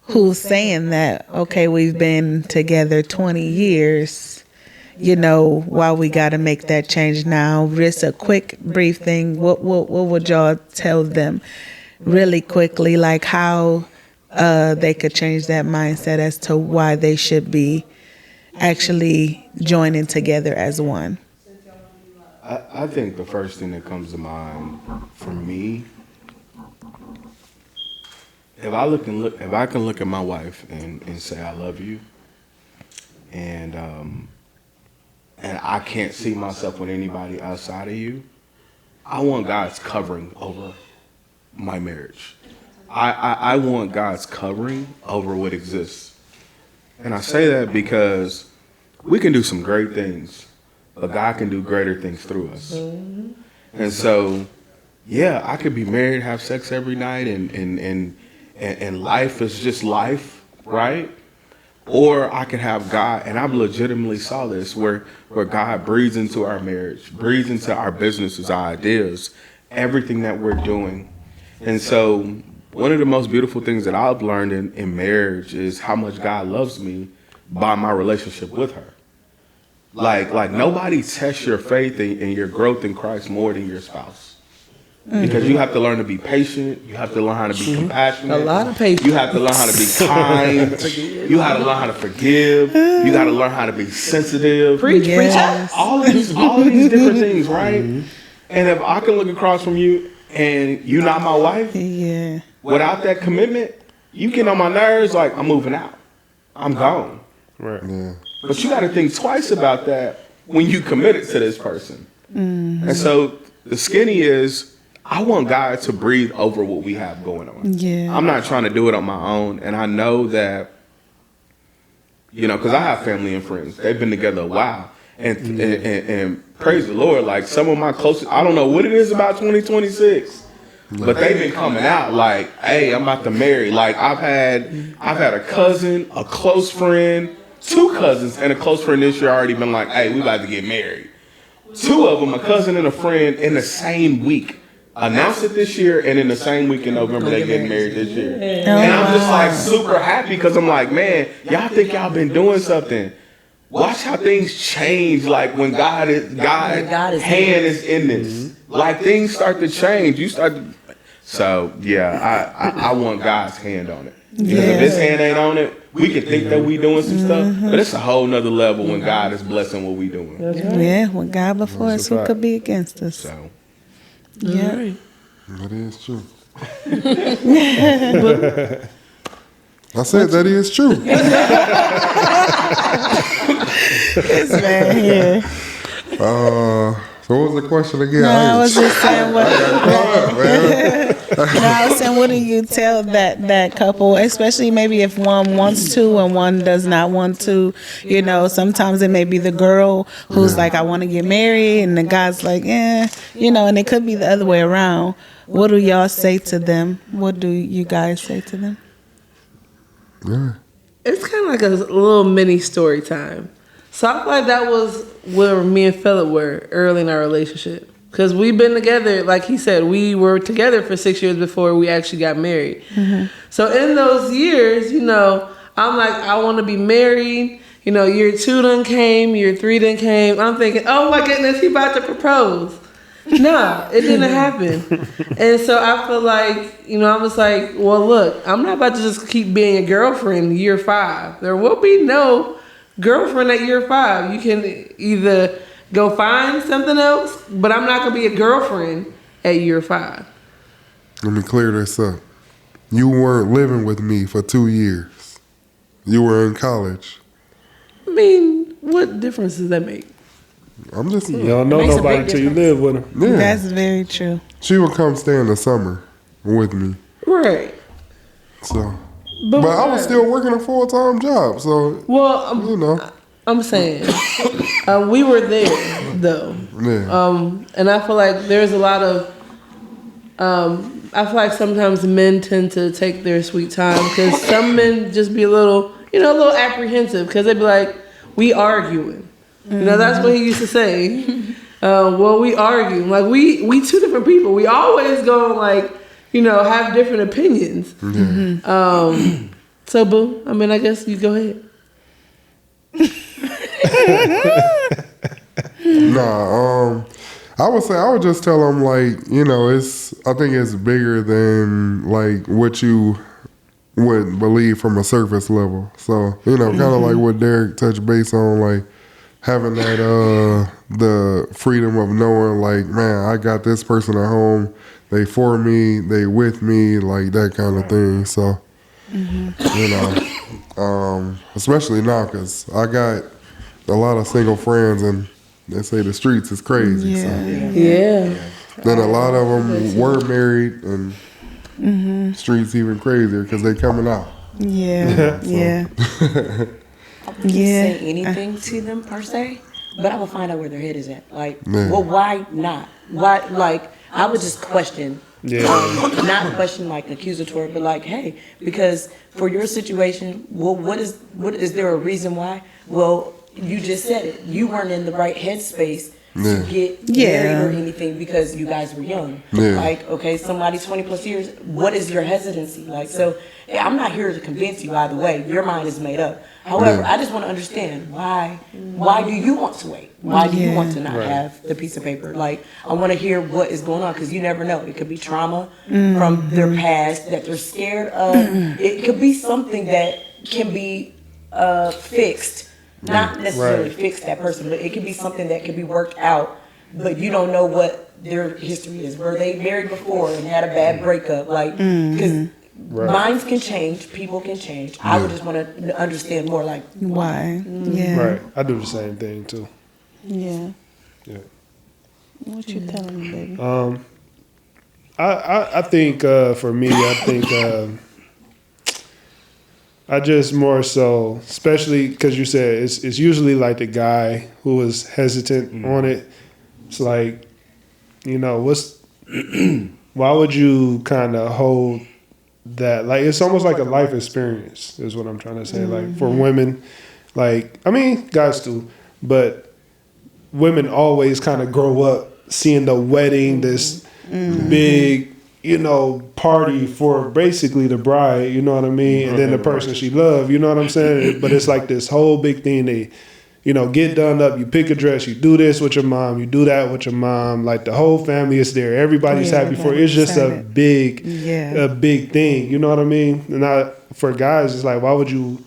B: who's saying that, okay, we've been together 20 years, why we got to make that change now? Just a quick, brief thing. What would y'all tell them really quickly, like how they could change that mindset as to why they should be actually joining together as one?
E: I think the first thing that comes to mind for me, if I can look at my wife and say I love you, and I can't see myself with anybody outside of you, I want God's covering over my marriage. I want God's covering over what exists. And I say that because we can do some great things, but God can do greater things through us. And so, yeah, I could be married, have sex every night, and life is just life, right? Or I could have God, and I've legitimately saw this, where God breathes into our marriage, breathes into our businesses, our ideas, everything that we're doing. And so one of the most beautiful things that I've learned in marriage is how much God loves me by my relationship with her. Like nobody tests your faith and your growth in Christ more than your spouse. Because you have to learn to be patient. You have to learn how to be compassionate.
D: A lot of patience.
E: You have to learn how to be kind. You have to learn how to forgive. You got to learn how to be sensitive.
D: Preach.
E: All of these different things, right? And if I can look across from you and you're not my wife,
B: Yeah.
E: without that commitment, you get on my nerves. Like, I'm moving out. I'm gone.
A: Right.
F: Yeah.
E: But you got to think twice about that when you committed to this person. And so the skinny is, I want God to breathe over what we have going on.
B: Yeah.
E: I'm not trying to do it on my own. And I know that, because I have family and friends. They've been together a while. And praise the Lord, like some of my closest, I don't know what it is about 2026, but they've been coming out like, hey, I'm about to marry. Like I've had a cousin, a close friend, 2 cousins, and a close friend this year already been like, hey, we about to get married. 2 of them, a cousin and a friend, in the same week, announced it this year, and in the same week in November they getting married this year.
B: Oh,
E: And I'm just like super happy because I'm like, man, y'all think y'all been doing something. Watch how things change. Like when God's hand is in this, like things start to change. You start to. So yeah, I want God's hand on it. Because if His hand ain't on it, we can think that we doing some stuff, but it's a whole nother level when God is blessing what we doing.
B: Yeah, when God before us, who could be against us?
E: So
B: Yeah.
F: That is true. I said that is true.
B: This man here.
F: So what was the question again?
B: No, I was just saying what.
F: man.
B: No, I was saying, what do you tell that couple, especially maybe if one wants to and one does not want to? You know, sometimes it may be the girl who's like, I want to get married, and the guy's like, you know, and it could be the other way around. What do y'all say to them? What do you guys say to them?
F: Yeah.
D: It's kind of like a little mini story time. So I feel like that was where me and Philip were early in our relationship. Because we've been together, like he said, we were together for 6 years before we actually got married. Mm-hmm. So in those years, you know, I'm like, I want to be married. You know, year 2 done came, year 3 done came. I'm thinking, oh my goodness, he about to propose. No, it didn't happen. And so I feel like, you know, I was like, well, look, I'm not about to just keep being a girlfriend year 5. There will be no girlfriend at year 5. You can either go find something else, but I'm not going to be a girlfriend at year 5.
F: Let me clear this up. You weren't living with me for 2 years. You were in college.
D: I mean, what difference does that make?
F: I'm just saying.
A: You don't know
C: Makes a
A: nobody
C: big
A: until you
C: difference.
A: live with them.
F: Yeah.
B: That's very true.
F: She would come stay in the summer with me.
D: Right.
F: So, but I was still working a full-time job. So,
D: Well,
F: you know.
D: I'm saying, we were there, though.
F: Yeah.
D: And I feel like there's a lot of, I feel like sometimes men tend to take their sweet time because some men just be a little apprehensive because they be like, we arguing. You know, that's what he used to say. Well, we argue. Like, we two different people. We always go, like, you know, have different opinions.
F: Yeah.
D: So, boo, I mean, I guess you go ahead.
F: Nah, I would just tell them, like, you know, I think it's bigger than like what you would believe from a surface level. So, you know, kind of like what Derek touched base on, like having that the freedom of knowing, like, man, I got this person at home, they for me, they with me, like that kind of thing. So, you know, especially now because I got a lot of single friends and they say the streets is crazy.
B: Yeah.
F: So.
D: Yeah.
F: Then a lot of them were married and streets even crazier because they coming out.
B: Yeah. Yeah.
C: I wouldn't say anything to them per se, but I would find out where their head is at. Like,
F: Yeah.
C: well, why not? Why? Like, I would just question.
A: Yeah.
C: Not question like accusatory, but like, hey, because for your situation, well, what is there a reason why? Well, you just said it. You weren't in the right headspace to get married or anything because you guys were young.
F: Yeah.
C: Like, okay, somebody 20 plus years, what is your hesitancy? Like, so I'm not here to convince you either way. Your mind is made up. However, I just want to understand why do you want to wait? Why do you want to not have the piece of paper? Like, I want to hear what is going on because you never know. It could be trauma from their past that they're scared of. It could be something that can be fixed. Not necessarily fix that person, but it could be something that could be worked out, but you don't know what their history is. Were they married before and had a bad breakup? Like, because minds can change, people can change. I would just want to understand more, like,
B: Why? Yeah.
A: Right. I do the same thing too.
B: Yeah.
A: Yeah.
B: What you telling me, baby?
A: I think for me, I think I just more so, especially because you said it's usually like the guy who is hesitant on it. It's like, you know, why would you kind of hold that? Like, it's almost like a life experience is what I'm trying to say. Like for women, like, I mean, guys too, but women always kind of grow up seeing the wedding, this big, you know, party for basically the bride, you know what I mean? And then the person she loved, you know what I'm saying? But it's like this whole big thing. They, you know, get done up, you pick a dress, you do this with your mom, you do that with your mom. Like the whole family is there. Everybody's happy for it. It's just a big thing. You know what I mean? And for guys, it's like, why would you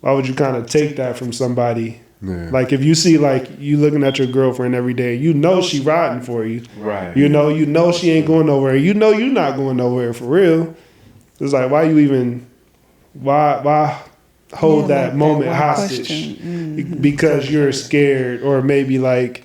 A: kind of take that from somebody?
F: Yeah.
A: Like if you see like you looking at your girlfriend every day, you know she riding for you.
E: Right.
A: You know she ain't going nowhere. You know you're not going nowhere for real. It's like why hold that moment hostage because you're scared, or maybe like,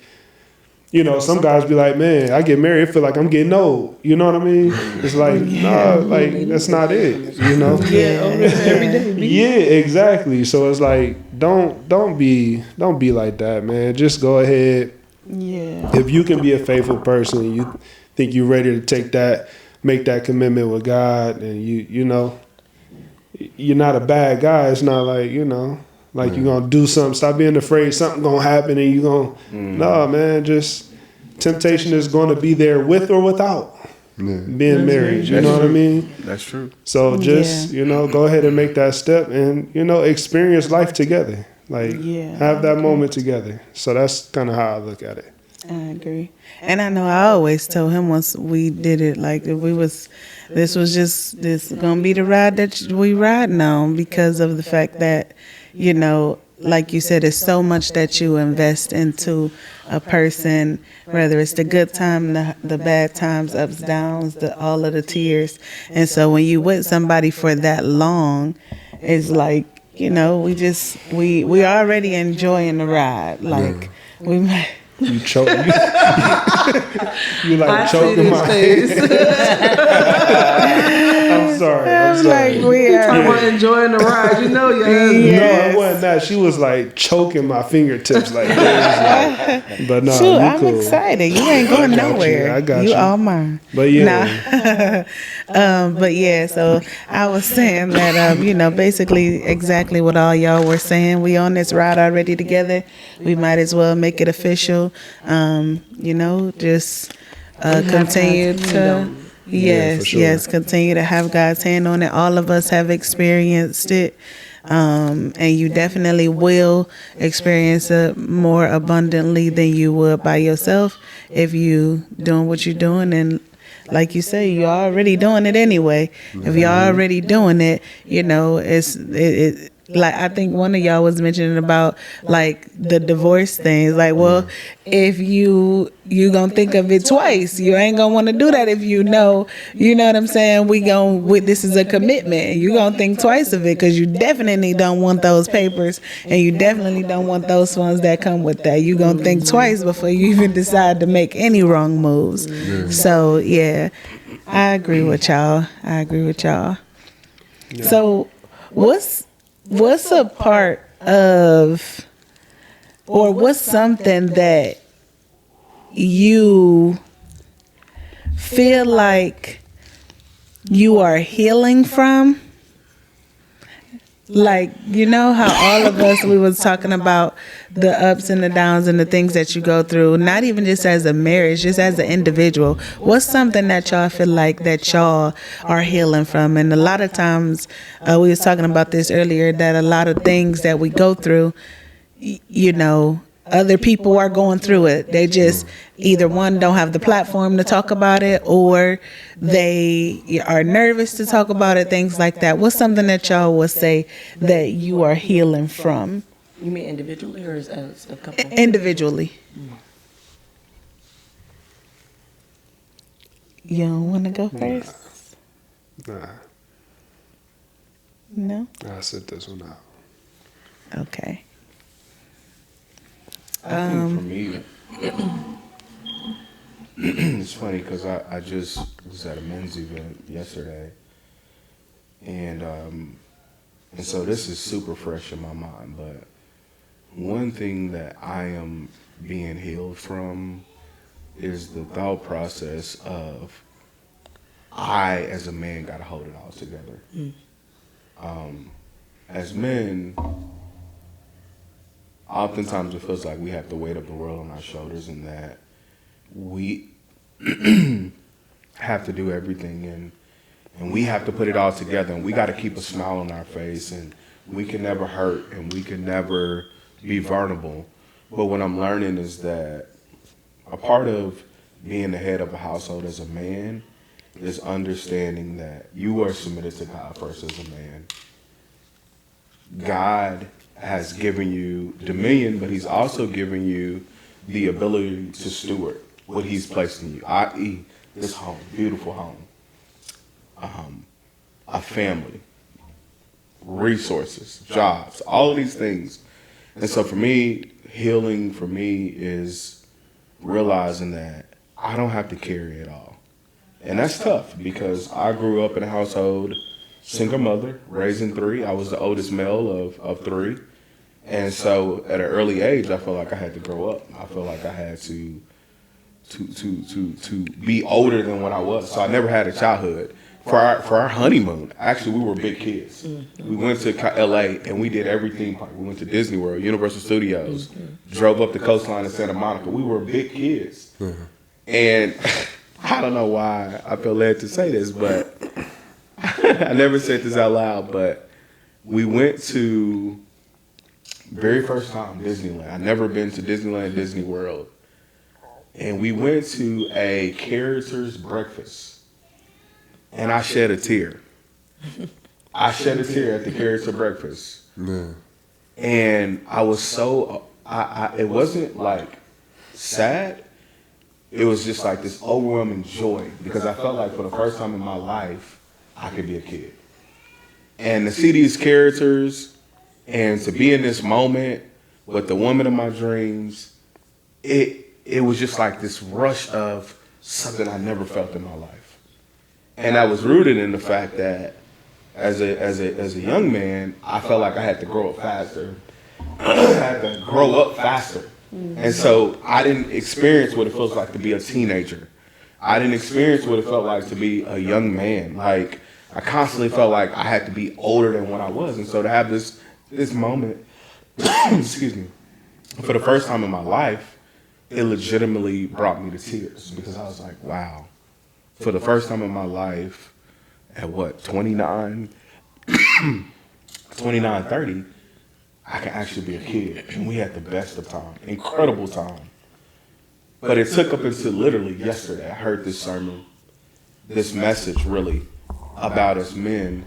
A: you know, some guys be like, man, I get married, I feel like I'm getting old. You know what I mean? It's like, nah, like that's not it. You know?
D: Every day.
A: Yeah, exactly. So it's like, don't be like that, man. Just go ahead.
B: Yeah.
A: If you can be a faithful person, you think you're ready to make that commitment with God, and you know, you're not a bad guy. It's not like, you know, like you're gonna do something. Stop being afraid something gonna happen, and you gonna no, man. Just temptation is gonna be there with or without being married. You know what I mean?
E: That's true.
A: So just you know, go ahead and make that step, and you know, experience life together. Like have that moment together. So that's kind of how I look at it.
B: I agree. And I know I always told him once we did it, like this was gonna be the ride that we riding on, because of the fact that, you know, like you said, it's so much that you invest into a person, whether it's the good time, the bad times, ups, downs, all of the tears. And so when you with somebody for that long, it's like, you know, we already enjoying the ride. Like we might.
A: You choke. You like
D: I see
A: choking
D: this
A: my
D: face.
A: I'm sorry.
B: Like we
D: Talking
B: are.
D: about enjoying the ride, you know,
A: No, it wasn't that. She was like choking my fingertips like this. But no,
B: Shoot,
A: you
B: I'm
A: cool.
B: excited. You ain't going nowhere.
A: I got you.
B: You all mine.
A: But yeah,
B: But yeah, so I was saying that, you know, basically exactly what all y'all were saying. We on this ride already together. We might as well make it official. You know, just continue to. Yes,
A: for sure.
B: yes, continue to have God's hand on it. All of us have experienced it. And you definitely will experience it more abundantly than you would by yourself if you doing what you're doing. And like you say, you're already doing it anyway. If you're already doing it, you know, it like I think one of y'all was mentioning about like the divorce things. Like, well, if you gonna think of it twice, you ain't gonna want to do that if you know what I'm saying. This is a commitment. You gonna think twice of it because you definitely don't want those papers, and you definitely don't want those funds that come with that. You gonna think twice before you even decide to make any wrong moves. So yeah, I agree with y'all. So what's a part of, or what's something that you feel like you are healing from? Like, you know how all of us, we was talking about the ups and the downs and the things that you go through, not even just as a marriage, just as an individual. What's something that y'all feel like that y'all are healing from? And a lot of times, we was talking about this earlier, that a lot of things that we go through, you know, other people are going through it. They just either one, don't have the platform to talk about it, or they are nervous to talk about it, things like that. What's something that y'all would say that you are healing from?
C: You mean individually or as a couple?
B: Individually. You don't want to go first?
A: nah,
B: No?
A: I'll sit this one out.
B: Okay.
E: I think for me, it's funny because I just was at a men's event yesterday, and so this is super fresh in my mind. But one thing that I am being healed from is the thought process of I, as a man, got to hold it all together. As men, oftentimes it feels like we have to weight up the world on our shoulders, and that we have to do everything, and we have to put it all together, and we got to keep a smile on our face, and we can never hurt, and we can never be vulnerable. But what I'm learning is that a part of being the head of a household as a man is understanding that you are submitted to God first as a man. God has given you dominion, but he's also given you the ability to steward what he's placed in you, i.e. this home, beautiful home, a family, resources, jobs, all of these things. And so for me, healing for me is realizing that I don't have to carry it all. And that's tough because I grew up in a household, single mother, raising 3. I was the oldest male of 3. And so at an early age, I felt like I had to grow up. I felt like I had to be older than what I was. So I never had a childhood. For our honeymoon, actually, we were big kids. We went to LA and we did everything. We went to Disney World, Universal Studios, drove up the coastline in Santa Monica. We were big kids. And I don't know why I feel led to say this, but I never said this out loud, but we went to, very first time, Disneyland. I'd never been to Disneyland, Disney World. And we went to a character's breakfast. And I shed a tear. I shed a tear at the character breakfast.
F: Yeah.
E: And I was so, it wasn't like sad. It was just like this overwhelming joy because I felt like for the first time in my life, I could be a kid. And to see these characters and to be in this moment with the woman of my dreams, it was just like this rush of something I never felt in my life. And I was rooted in the fact that as a young man, I felt like I had to grow up faster. I had to grow up faster. And so I didn't experience what it feels like to be a teenager. I didn't experience what it felt like to be a young man. Like I constantly felt like I had to be older than what I was. And so to have this moment, excuse me, for the first time in my life, it legitimately brought me to tears because I was like, wow. For the first time in my life, at what, 29, 30, I can actually be a kid. And we had the best of time, incredible time. But it took up until literally yesterday, I heard this sermon, this message really, about us men.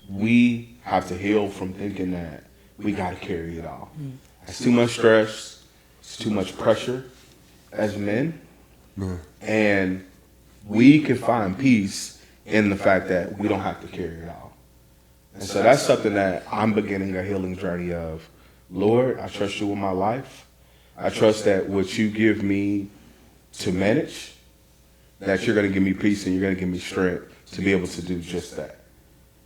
E: We have to heal from thinking that we got to carry it all. It's too much stress, it's too much pressure as men. And we can find peace in the fact that we don't have to carry it all. And so that's something that I'm beginning a healing journey of. Lord, I trust you with my life. I trust that what you give me to manage, that you're going to give me peace and you're going to give me strength to be able to do just that.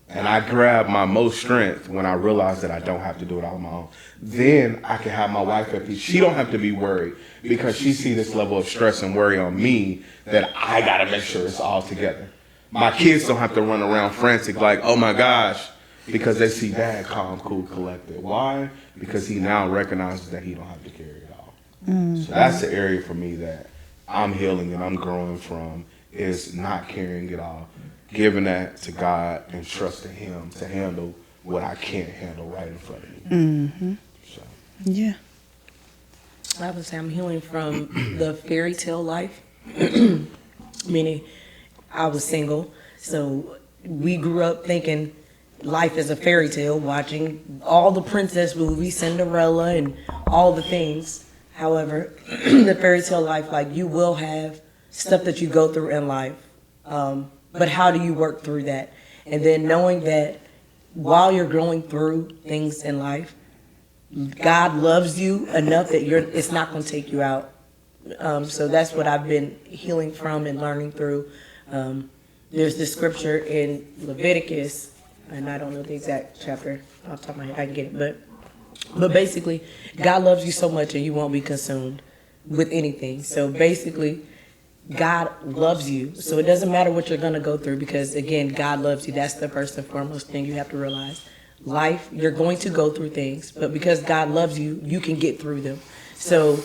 E: And I grab my most strength when I realize that I don't have to do it all on my own. Then I can have my wife at peace. She don't have to be worried because she sees this level of stress and worry on me that I got to make sure it's all together. My kids don't have to run around frantic like, oh my gosh, because they see dad calm, cool, collected. Why? Because he now recognizes that he don't have to carry it all. So that's the area for me that I'm healing and I'm growing from, is not carrying it all. Giving that to God and trusting him to handle what I can't handle right in front of me. So.
B: Yeah.
C: I would say I'm healing from the fairy tale life, meaning I was single, so we grew up thinking life is a fairy tale, watching all the princess movies, Cinderella, and all the things. However, the fairy tale life, like, you will have stuff that you go through in life, but how do you work through that? And then knowing that while you're going through things in life, God loves you enough that it's not going to take you out. So that's what I've been healing from and learning through. There's this scripture in Leviticus, and I don't know the exact chapter off the top of my head. I can get it, but basically, God loves you so much and you won't be consumed with anything. So basically, God loves you. So it doesn't matter what you're going to go through because, again, God loves you. That's the first and foremost thing you have to realize. Life, you're going to go through things, but because God loves you, you can get through them. So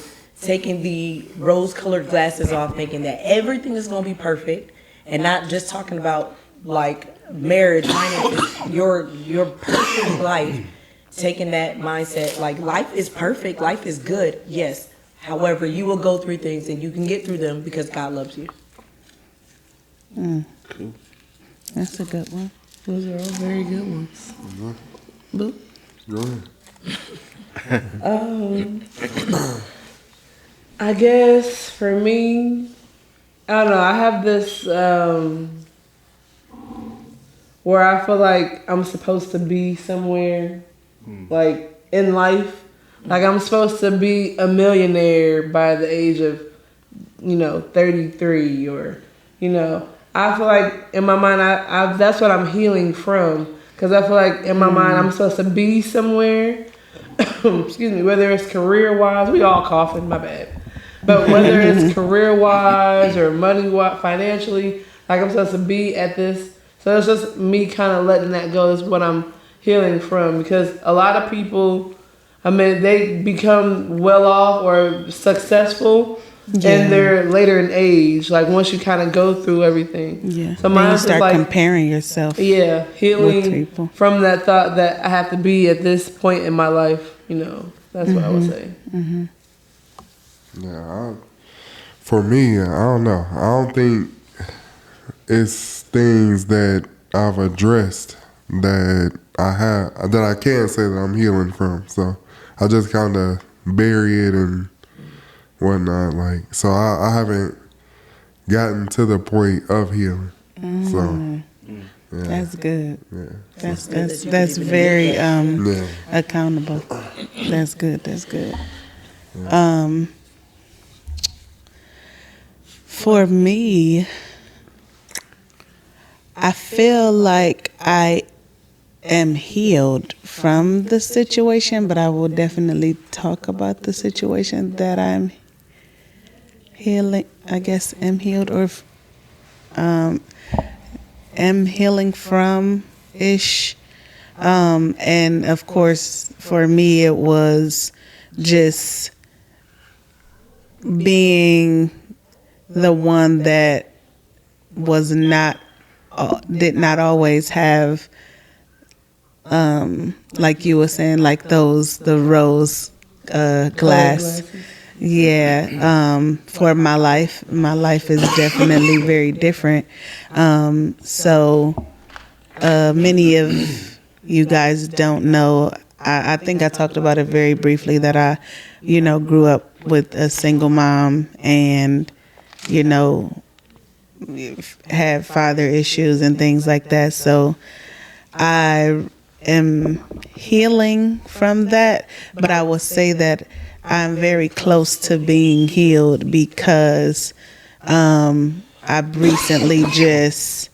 C: taking the rose-colored glasses off, thinking that everything is going to be perfect, and not just talking about like marriage, finances, your perfect life. Taking that mindset, like life is perfect, life is good, yes. However, you will go through things and you can get through them because God loves you.
E: Cool.
B: That's a good one.
D: Those are all very good ones. Boop.
F: Go ahead.
D: I guess for me, I don't know. I have this where I feel like I'm supposed to be somewhere, like in life. Like I'm supposed to be a millionaire by the age of, 33, or, I feel like in my mind, I that's what I'm healing from. Because I feel like in my mind, I'm supposed to be somewhere. Excuse me, whether it's career-wise, we all coughing, my bad. But whether it's career-wise or money-wise, financially, like I'm supposed to be at this. So it's just me kind of letting that go is what I'm healing from. Because a lot of people, they become well off or successful and they're later in age. Like once you kind of go through everything.
B: Yeah.
D: So
B: Then
D: mine
B: you
D: is
B: start
D: like,
B: comparing yourself.
D: yeah,
B: with
D: healing
B: people.
D: from that thought that I have to be at this point in my life. That's what I would say.
F: Yeah, for me, I don't know. I don't think it's things that I've addressed that I can't say that I'm healing from. So I just kind of bury it and whatnot. Like, so I haven't gotten to the point of healing. So yeah.
B: That's good.
F: Yeah.
B: That's very
F: Yeah.
B: accountable. That's good. For me, I feel like I am healed from the situation, but I will definitely talk about the situation that I'm healing. I guess am healed or am healing from ish. And of course, for me, it was just being the one that was not, did not always have, like you were saying, like the rose glass. Yeah, for my life is definitely very different. So many of you guys don't know. I think I talked about it very briefly that I, grew up with a single mom and, had father issues and things like that. So I am healing from that, but I will say that I'm very close to being healed because I've recently just,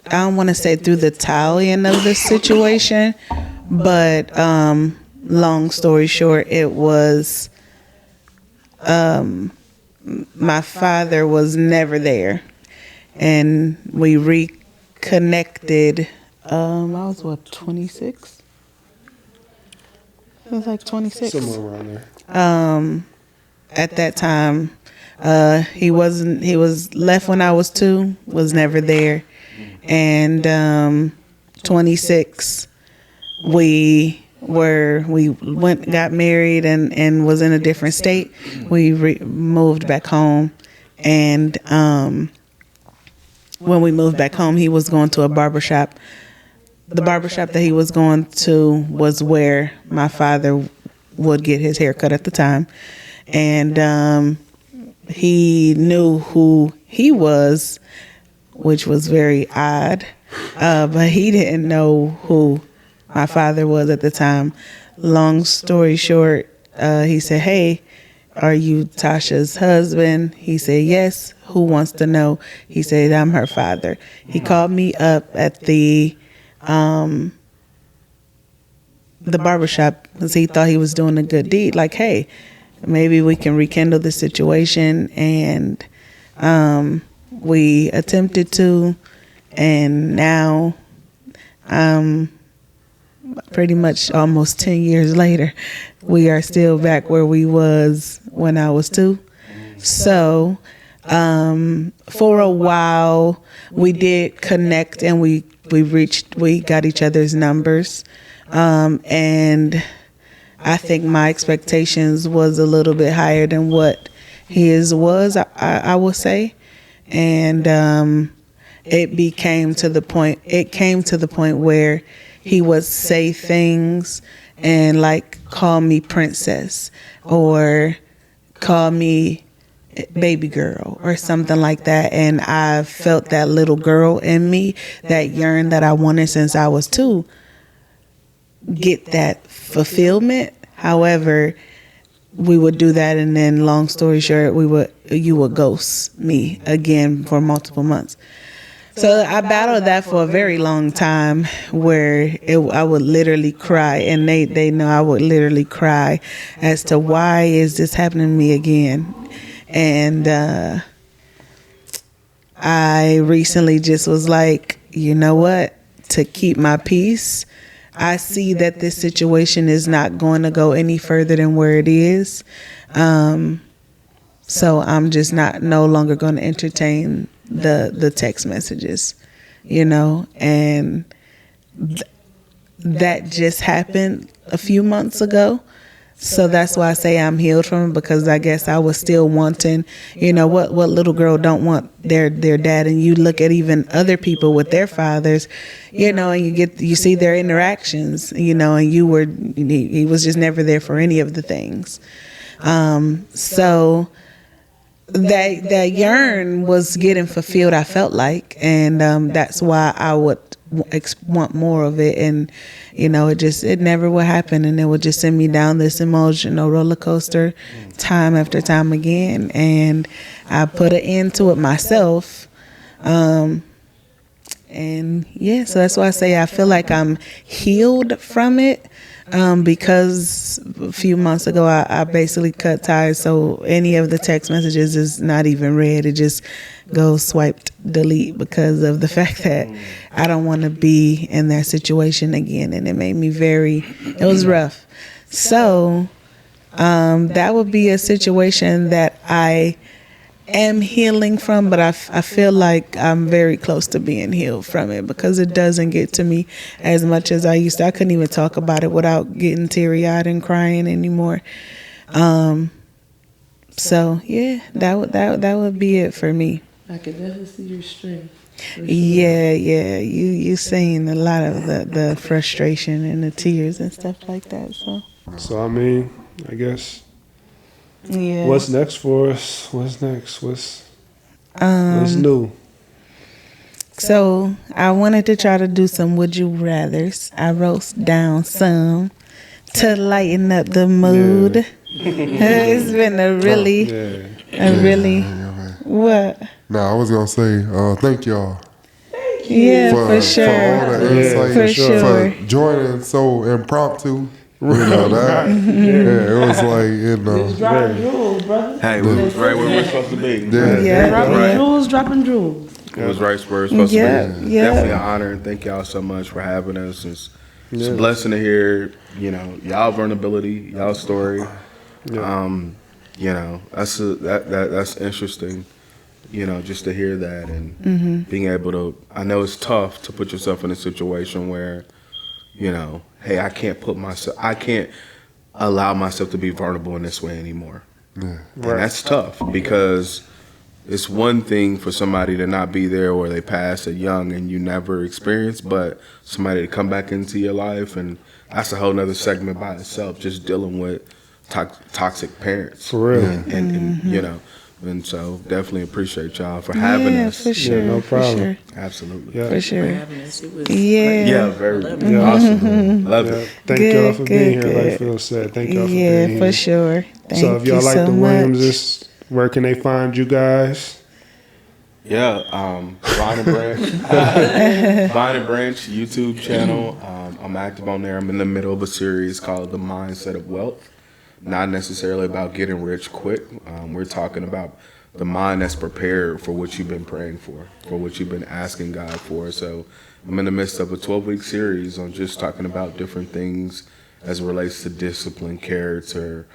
B: I don't want to say threw the towel in of the situation, but long story short, it was my father was never there, and we reconnected. I was 26? It was like 26.
A: Somewhere around there.
B: At that time, he was left when I was 2, was never there. And 26, we got married and was in a different state. We moved back home, and when we moved back home, he was going to a barbershop. The barbershop that he was going to was where my father would get his hair cut at the time, and he knew who he was, which was very odd, but he didn't know who my father was at the time. Long story short, he said, "Hey, are you Tasha's husband?" He said, "Yes." "Who wants to know?" He said, "I'm her father." He called me up at the barbershop because he thought he was doing a good deed. Like, hey, maybe we can rekindle the situation. And we attempted to, and now pretty much almost 10 years later, we are still back where we was when I was 2. So, for a while, we did connect and we got each other's numbers. And I think my expectations was a little bit higher than what his was, I will say. And, it came to the point where he would say things and like call me princess or call me baby girl or something like that. And I felt that little girl in me, that yearn that I wanted since I was 2, get that fulfillment. However, we would do that, and then long story short, you would ghost me again for multiple months. So I battled that for a very long time, where I would literally cry, and they know I would literally cry as to why is this happening to me again. And I recently just was like, you know what? To keep my peace, I see that this situation is not going to go any further than where it is. So I'm just no longer going to entertain the text messages, and that just happened a few months ago. So that's why I say I'm healed from it, because I guess I was still wanting, what little girl don't want their dad. And you look at even other people with their fathers, and you see their interactions, and he was just never there for any of the things. So that yearn was getting fulfilled, I felt like, and that's why I would want more of it. And it never would happen, and it would just send me down this emotional roller coaster time after time again. And I put an end to it myself. So that's why I say I feel like I'm healed from it, because a few months ago I basically cut ties, so any of the text messages is not even read. It just goes swiped delete, because of the fact that I don't want to be in that situation again. And it made me it was rough. So that would be a situation that I am healing from, but I feel like I'm very close to being healed from it, because it doesn't get to me as much as I used to. I couldn't even talk about it without getting teary-eyed and crying anymore. So yeah, that would be it for me.
D: I could definitely see your strength. Sure.
B: Yeah. You seen a lot of the frustration and the tears and stuff like that.
A: So I mean, I guess.
B: Yeah.
A: What's next for us? What's next? What's new?
B: So I wanted to try to do some would you rathers. I wrote down some to lighten up the mood. Yeah. It's been a really what?
F: No, I was gonna say thank y'all.
B: Yeah, for sure.
F: For all the insight,
B: for sure.
F: For joining so impromptu. That. It was like,
D: Just dropping jewels, brother.
E: Hey, we was right where we're supposed to be.
D: Dropping jewels.
E: It was right where we're supposed to be.
B: Yeah.
E: Definitely an honor, and thank y'all so much for having us. It's a blessing to hear, y'all vulnerability, y'all story. That's interesting. Just to hear that and being able to. I know it's tough to put yourself in a situation where, hey, I can't allow myself to be vulnerable in this way anymore. Yeah. And that's tough, because it's one thing for somebody to not be there, or they pass at young and you never experience, but somebody to come back into your life, and that's a whole nother segment by itself, just dealing with toxic parents.
A: For real.
E: And so definitely appreciate y'all for having us.
B: For sure.
A: Yeah, no problem.
B: For sure.
E: Absolutely.
A: Yeah.
B: For sure.
C: For having us. It was
E: Yeah, very awesome. Love it.
A: Thank y'all for being here. Like Phil said, thank y'all for being here.
B: For sure. Thank
A: so if y'all
B: you
A: like
B: so
A: the
B: much.
A: Williamses, where can they find you guys?
E: Yeah, Vine and Branch. Vine and Branch YouTube channel. I'm active on there. I'm in the middle of a series called The Mindset of Wealth. Not necessarily about getting rich quick. We're talking about the mind that's prepared for what you've been praying for what you've been asking God for. So I'm in the midst of a 12-week series on just talking about different things as it relates to discipline, character.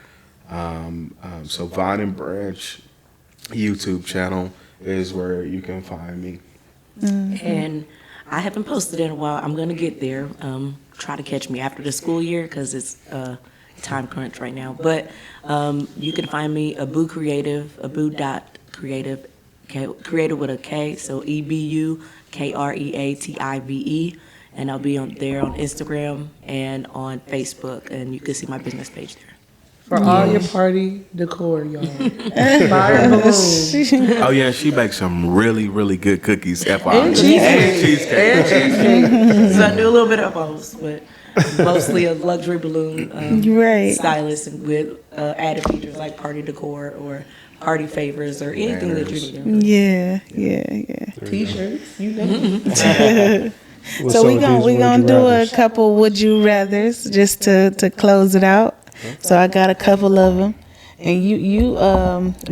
E: So Vine and Branch YouTube channel is where you can find me.
C: And I haven't posted in a while. I'm going to get there. Try to catch me after the school year because it's time crunch right now. But you can find me Abu Creative, Abu.creative, creative with a K, so EBUKREATIVE. And I'll be there on Instagram and on Facebook, and you can see my business page there.
D: For all your party decor, y'all. Fire balloons.
E: Oh yeah, she makes some really, really good cookies. FYI.
D: And cheesecake.
C: So I do a little bit of both, but mostly a luxury balloon
B: Right.
C: stylist and with added features like party decor or party favors or anything that you need.
B: Yeah.
D: T-shirts, you know.
B: So we gonna do a couple would you rather's just to close it out. So I got a couple of them, and you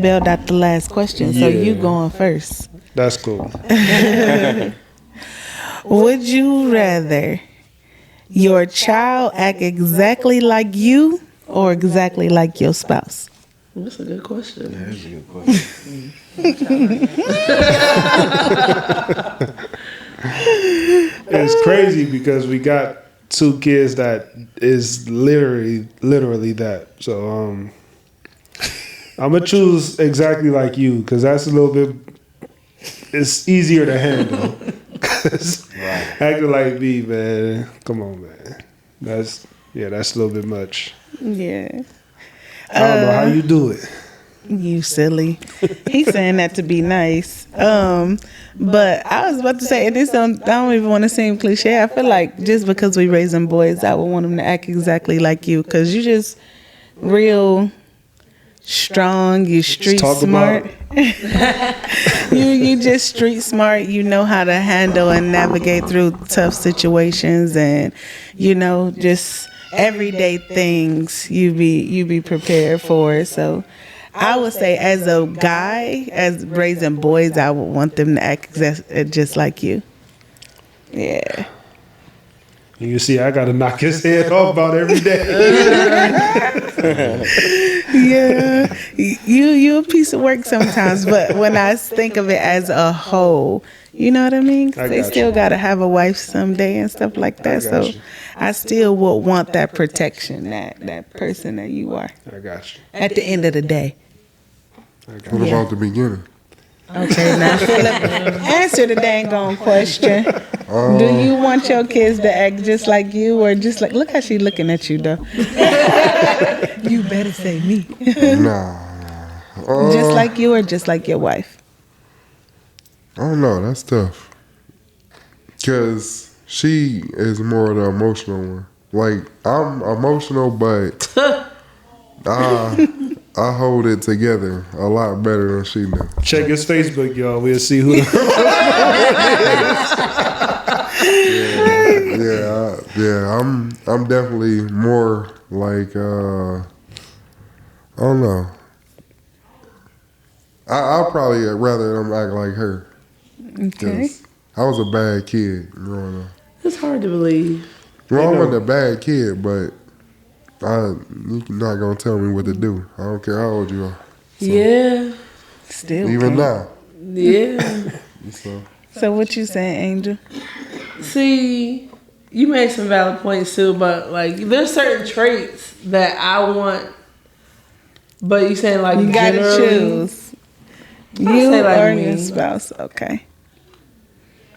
B: bailed out the last question, so you going first.
A: That's cool.
B: Would you rather your child act exactly like you or exactly like your spouse?
D: That's a good question.
E: That's a good question.
A: It's crazy because we got 2 kids that is literally that. So I'm gonna choose exactly like you because that's a little bit. It's easier to handle. 'Cause acting like me, man. Come on, man. That's a little bit much.
B: Yeah.
A: I don't know how you do it.
B: You silly. He's saying that to be nice. But I was about to say, and I don't even want to seem cliche. I feel like just because we raising boys, I would want them to act exactly like you, because you just real strong. You street smart. you just street smart. You know how to handle and navigate through tough situations, and just everyday things you be prepared for. So I would say, as a guy, as raising boys, I would want them to act just like you. Yeah.
A: You see, I gotta knock his head off about every day.
B: Yeah. You a piece of work sometimes, but when I think of it as a whole, you know what I mean? 'Cause they still gotta have a wife someday and stuff like that. So I still would want that protection, that person that you are.
A: I got you.
B: At the end of the day.
F: What about the beginning?
B: Okay, now answer the dang on question. Do you want your kids to act just like you, or just like? Look how she looking at you, though. You better say me.
F: Nah.
B: Just like you, or just like your wife?
F: I don't know. That's tough. Because she is more the emotional one. Like, I'm emotional, but I hold it together a lot better than she do.
A: Check his Facebook, y'all. We'll see who.
F: Yeah. I'm definitely more like I don't know. I'll probably rather them act like her.
B: Okay.
F: I was a bad kid growing up.
D: It's hard to believe.
F: Well, I wasn't a bad kid, but you're not gonna tell me what to do. I don't care how old you are.
D: Yeah.
B: Still.
F: Even now.
D: Yeah.
B: So what you saying, Angel?
D: See, you made some valid points too, but like there's certain traits that I want, but you saying like
B: You gotta
D: generally,
B: choose.
D: I'll
B: You
D: say like
B: or
D: me.
B: your spouse. Okay.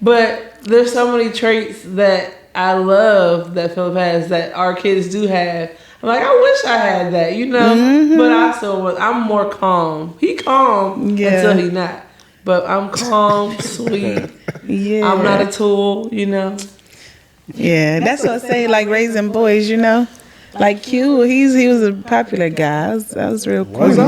D: But there's so many traits that I love that Philip has that our kids do have. I'm like, I wish I had that, But I'm more calm. He calm until he not. But I'm calm, sweet.
B: Yeah.
D: I'm not a tool,
B: Yeah, that's what I say. Like raising boys, Like Q, he was a popular guy. I was real corny.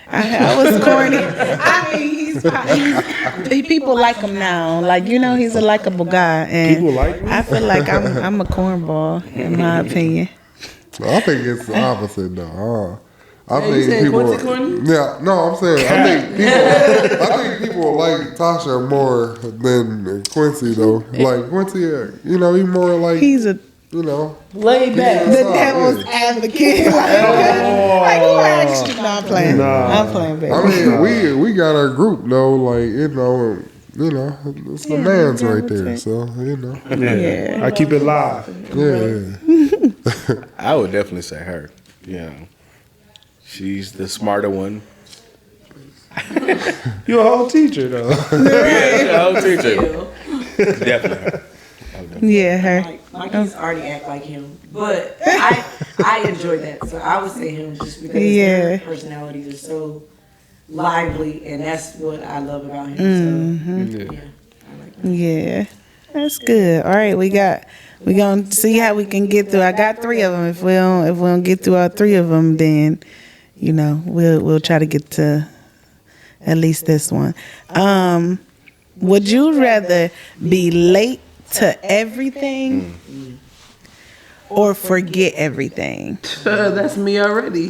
B: I was corny. I mean, people like him now. Like he's a likable guy, and
A: People like him?
B: I feel like I'm a cornball in my opinion.
F: I think it's the opposite though. I
D: you
F: think
D: saying
F: people.
D: Quincy corny?
F: Yeah, no, I'm saying I think people like Tasha more than Quincy though. Like Quincy, you know, he more like
B: He's a
F: you know.
D: Laid back.
B: the devil's advocate. Like who asked you? No, I'm playing. I'm playing, baby.
F: I mean, we got our group though. Like you know, it's the man's right there. So you know,
A: Yeah. I keep it live.
F: yeah.
E: I would definitely say her. Yeah, she's the smarter one.
A: You're a whole teacher though.
E: Yeah, whole teacher.
C: Ew.
E: Definitely her.
B: Yeah, her.
C: My kids already act like him, but I enjoy that. So I would say him just because their personalities are so lively, and that's what I love about him. So yeah, I like that.
B: Yeah, that's good. All right, we gonna see how we can get through. I got 3 of them. If we don't get through all 3 of them, then you know we'll try to get to at least this one. Would you rather be late to everything or forget everything?
D: That's me already.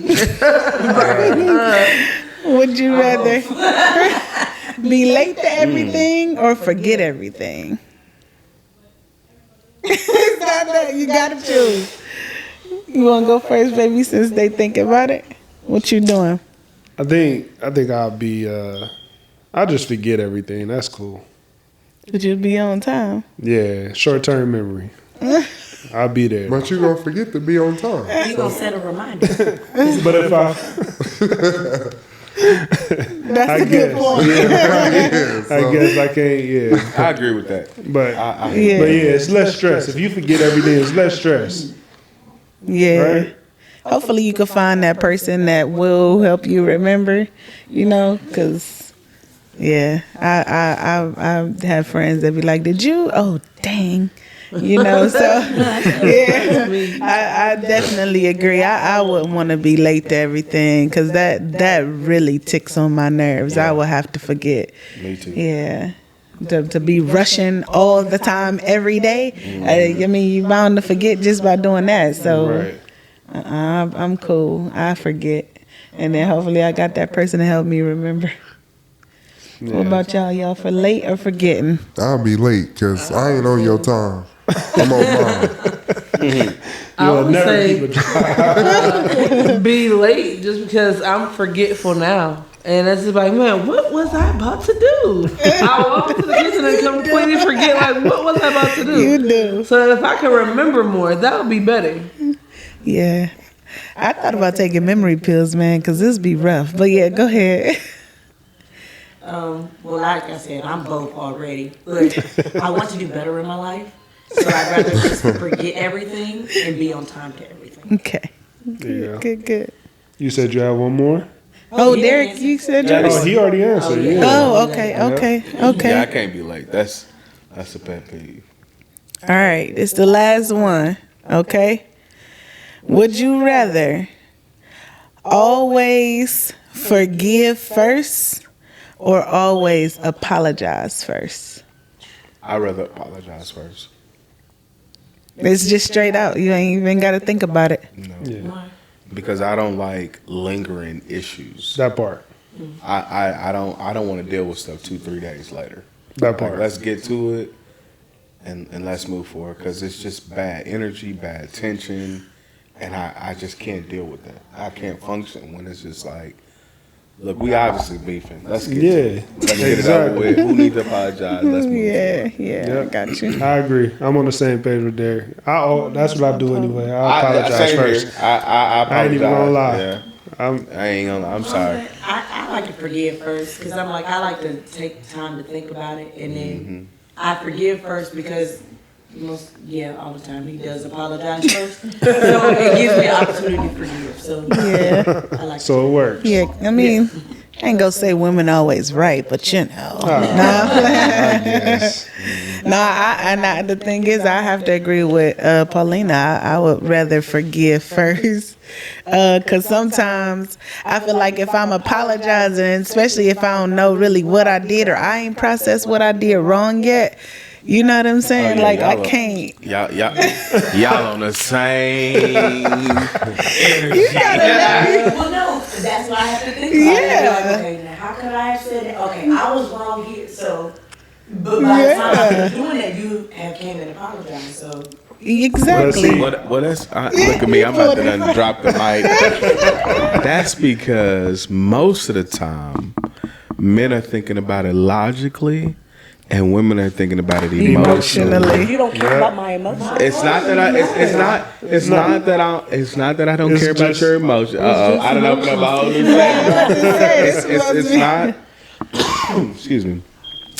B: Would you rather be late to everything or forget everything? It's not that. You gotta choose. You wanna go first, baby, since they think about it? What you doing?
A: I think I'll be I'll just forget everything. That's cool.
B: Would you be on time?
A: Yeah, short term memory. I'll be there.
F: But you gonna forget to be on time.
C: You gonna set a reminder?
A: But if I
B: That's a good point.
A: I guess I can't, yeah.
E: I agree with that.
A: But
B: Yeah.
A: but yeah, it's less stress. If you forget everything, it's less stress.
B: Yeah.
A: Right?
B: Hopefully you can find that person that will help you remember, you know, because, yeah, I have friends that be like, did you? Oh, dang. You know, so, yeah, I definitely agree. I wouldn't want to be late to everything because that really ticks on my nerves. I would have to forget.
E: Me too.
B: Yeah. To be rushing all the time every day. I mean, you're bound to forget just by doing that. So
A: Right.
B: I'm cool. I forget. And then hopefully I got that person to help me remember. What about y'all? Y'all for late or forgetting?
F: I'll be late because I ain't on your time. I'm on mine.
D: I
A: You'll
D: would
A: never
D: say
A: keep a job.
D: be late just because I'm forgetful now. And it's just like, man, what was I about to do? I walk into the kitchen and completely forget, like, what was I about to do?
B: You do.
D: So if I can remember more, that would be better.
B: Yeah. I thought about taking memory pills, man, because this be rough. But yeah, go ahead.
C: Well, like I said, I'm both already, but I want to do better in my life. So I'd rather just forget everything and be on time to everything.
B: Okay.
A: Yeah.
B: Good.
A: You said you have one more?
B: Oh,
C: he
B: Derek,
C: didn't
B: you said
A: Oh,
B: yours?
A: he already answered.
C: yeah.
A: Yeah.
B: Oh, okay.
E: Yeah, I can't be late. That's a pet peeve.
B: All right, it's the last one, okay? Would you rather always forgive first or always apologize first?
E: I'd rather apologize first.
B: It's just straight out. You ain't even got to think about it.
E: No.
A: Yeah.
E: Because I don't like lingering issues.
A: That part.
E: I don't want to deal with stuff 2-3 days later.
A: That
E: Like,
A: part.
E: let's get to it and let's move forward because it's just bad energy, bad tension, and I just can't deal with that. I can't function when it's just like, look, we obviously beefing. Let's get to
A: Yeah.
E: it. Let's get it over with. Who needs to apologize? Let's move
B: Yeah,
E: forward.
B: yeah, I got you.
A: I agree. I'm on the same page with Derek. That's what I do anyway. I apologize
E: same
A: first.
E: here. I apologize.
A: I ain't even gonna lie.
E: Yeah.
A: I'm
E: I ain't gonna lie. I'm sorry.
C: I like to forgive first because I'm like, I like to take time to think about it. And then I forgive first because all the time he does apologize first. So it gives me an opportunity to forgive. So
B: Yeah,
C: I like
A: so it works.
B: yeah. I mean, I ain't gonna say women always right, but you know.
A: Yes.
B: The thing is, I have to agree with Paulina. I would rather forgive first. Because sometimes I feel like if I'm apologizing, especially if I don't know really what I did or I ain't processed what I did wrong yet, You know what I'm saying?
E: Oh, yeah,
B: like I
E: y'all are-
B: can't.
E: Y'all on the same energy.
B: You gotta
C: Well, no, that's why I have to think about
B: Yeah.
C: it. Like, okay, now how could I have said that? Okay, I was wrong here, so. But by the time I was doing that, you have came and apologized. So
B: exactly.
E: Well, that's look at me. I'm about to done drop the mic. That's because most of the time, men are thinking about it logically, and women are thinking about it emotionally.
C: you don't care about my emotions.
E: It's not that I. It's not that I. It's not that I don't
A: It's
E: care about
A: just-
E: your emotions. I don't know if I'm a whole new segment. It's not. Excuse me.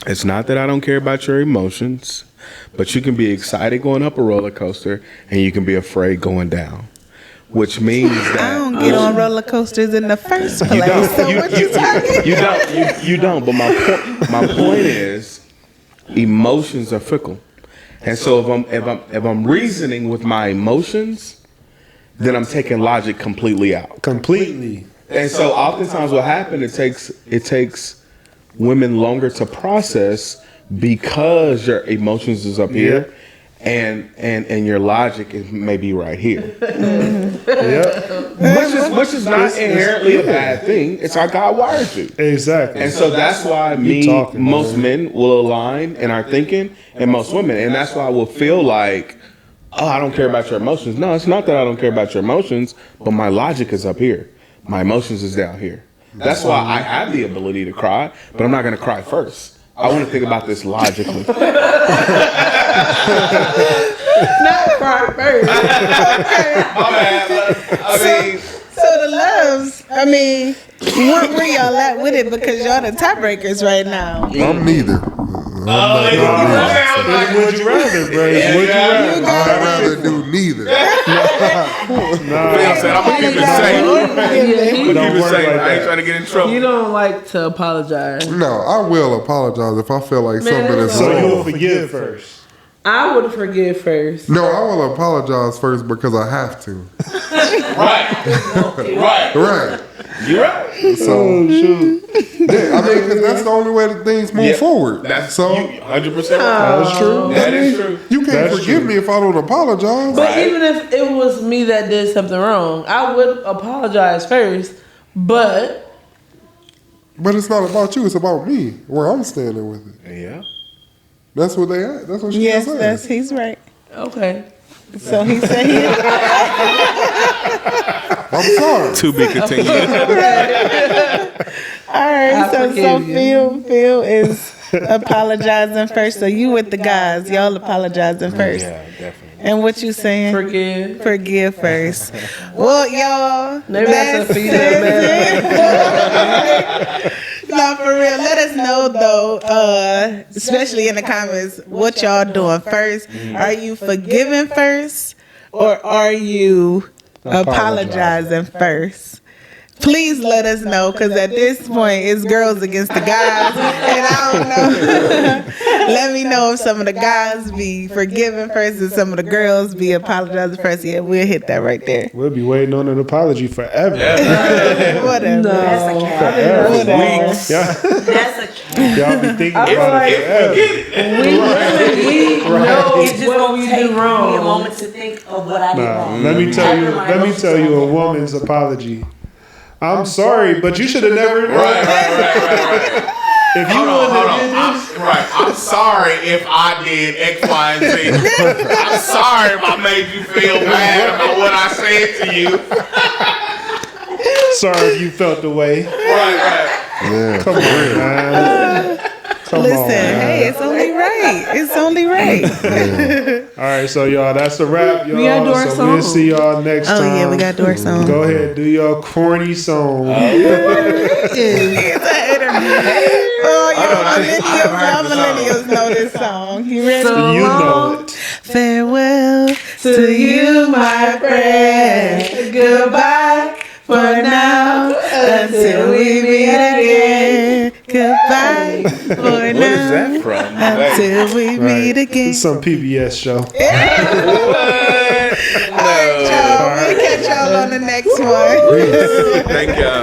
E: It's not that I don't care about your emotions, but you can be excited going up a roller coaster, and you can be afraid going down. Which means that
B: I don't get on roller coasters in the first place.
E: you don't.
B: So what you talking?
E: You don't. But my point is, emotions are fickle, and so if I'm reasoning with my emotions, then I'm taking logic completely out.
A: Completely.
E: And so oftentimes what happens, it takes women longer to process because your emotions is up here and your logic is maybe right here.
A: Yep.
E: Which is not inherently a bad thing. It's how God wired you.
A: Exactly.
E: And so that's why most men will align in our thinking and most women. And that's why we'll feel like, oh, I don't care about your emotions. No, it's not that I don't care about your emotions, but my logic is up here. My emotions is down here. That's why I have the ability to cry, but I'm not going to cry first. I want to think about this logically.
D: Not cry first.
B: So the loves, I mean, where y'all at with it? Because y'all the tiebreakers right now.
F: I'm neither.
A: Would you rather, bro? Would you rather?
F: I'd rather do neither.
E: I'm going to keep it safe.
A: Don't worry like
E: I ain't
A: that.
E: trying to get in trouble.
D: You don't like to apologize.
F: No, I will apologize if I feel like something is
A: So you will
F: wrong.
A: forgive first.
D: I would forgive first.
F: No, I will apologize first because I have to.
E: Right.
F: Right.
E: You're right.
F: So,
A: Oh shoot.
F: yeah, I mean, because that's the only way that things move
E: Yeah,
F: forward.
E: That's
F: So,
E: 100% right.
A: That's true.
E: That is true.
F: you can't
A: That's
F: forgive
A: true.
F: me if I don't apologize.
D: But even if it was me that did something wrong, I would apologize first. But
F: But it's not about you, it's about me, where I'm standing with it.
E: Yeah.
F: That's what they at. That's what she
B: Yes,
F: said.
B: he's right.
D: okay.
B: So he said he.
F: I'm sorry.
E: To be continued.
B: All right,
D: I
B: so
D: forgive you.
B: Phil is apologizing first. So you with the guys, y'all apologizing first.
E: Yeah, definitely.
B: And what you saying?
D: Forgive.
B: Forgive first. Well, y'all,
D: Maybe that's a
B: that's
D: female man.
B: No, for real. Let us know though, especially in the comments, what y'all doing first. Are you forgiving first, or are you apologizing first? Please let us know, because at this point it's girls against the guys, and I don't know. Let me know if some of the guys be forgiving first and some of the girls be apologizing first. Yeah, we'll hit that right there.
A: We'll be waiting on an apology forever.
B: Whatever.
C: That's a cat.
A: Forever.
B: Whatever.
A: Y'all,
C: That's a cat.
A: y'all be thinking
D: I feel
A: about
D: like
A: it forever.
D: we know
C: It's just
D: what
C: gonna
D: we
C: take
D: do
C: me a
D: wrong.
C: moment to think of what I did
A: Nah,
C: wrong.
A: let me tell you.
C: After my
A: Let me
C: emotions
A: tell you a
C: are-
A: woman's apology. I'm sorry, but you should have never.
E: Right.
A: If you
E: Hold on.
A: wouldn't have did this,
E: I'm sorry if I did X, Y, and Z. I'm sorry if I made you feel bad about what I said to you.
A: sorry if you felt the way.
E: Right.
F: Yeah.
A: Come on, man. Come
B: Listen,
A: on, man.
B: hey, it's only right. It's only right.
A: All right, so y'all, that's the wrap, y'all.
D: We gotta do our
A: So we'll
D: song.
A: see y'all next
B: Oh
A: time.
B: yeah, we gotta do our song.
A: Go ahead, do your corny song.
B: Oh, y'all millennials know this song. You ready?
D: So
A: You know
D: long
A: it.
B: Farewell
D: to you, my friend. Goodbye for now until we meet again.
B: Goodbye for
E: What is
B: now
E: that from?
B: until we meet again.
A: It's some PBS show.
B: All right, y'all. We'll catch y'all on the next one.
E: Thank you.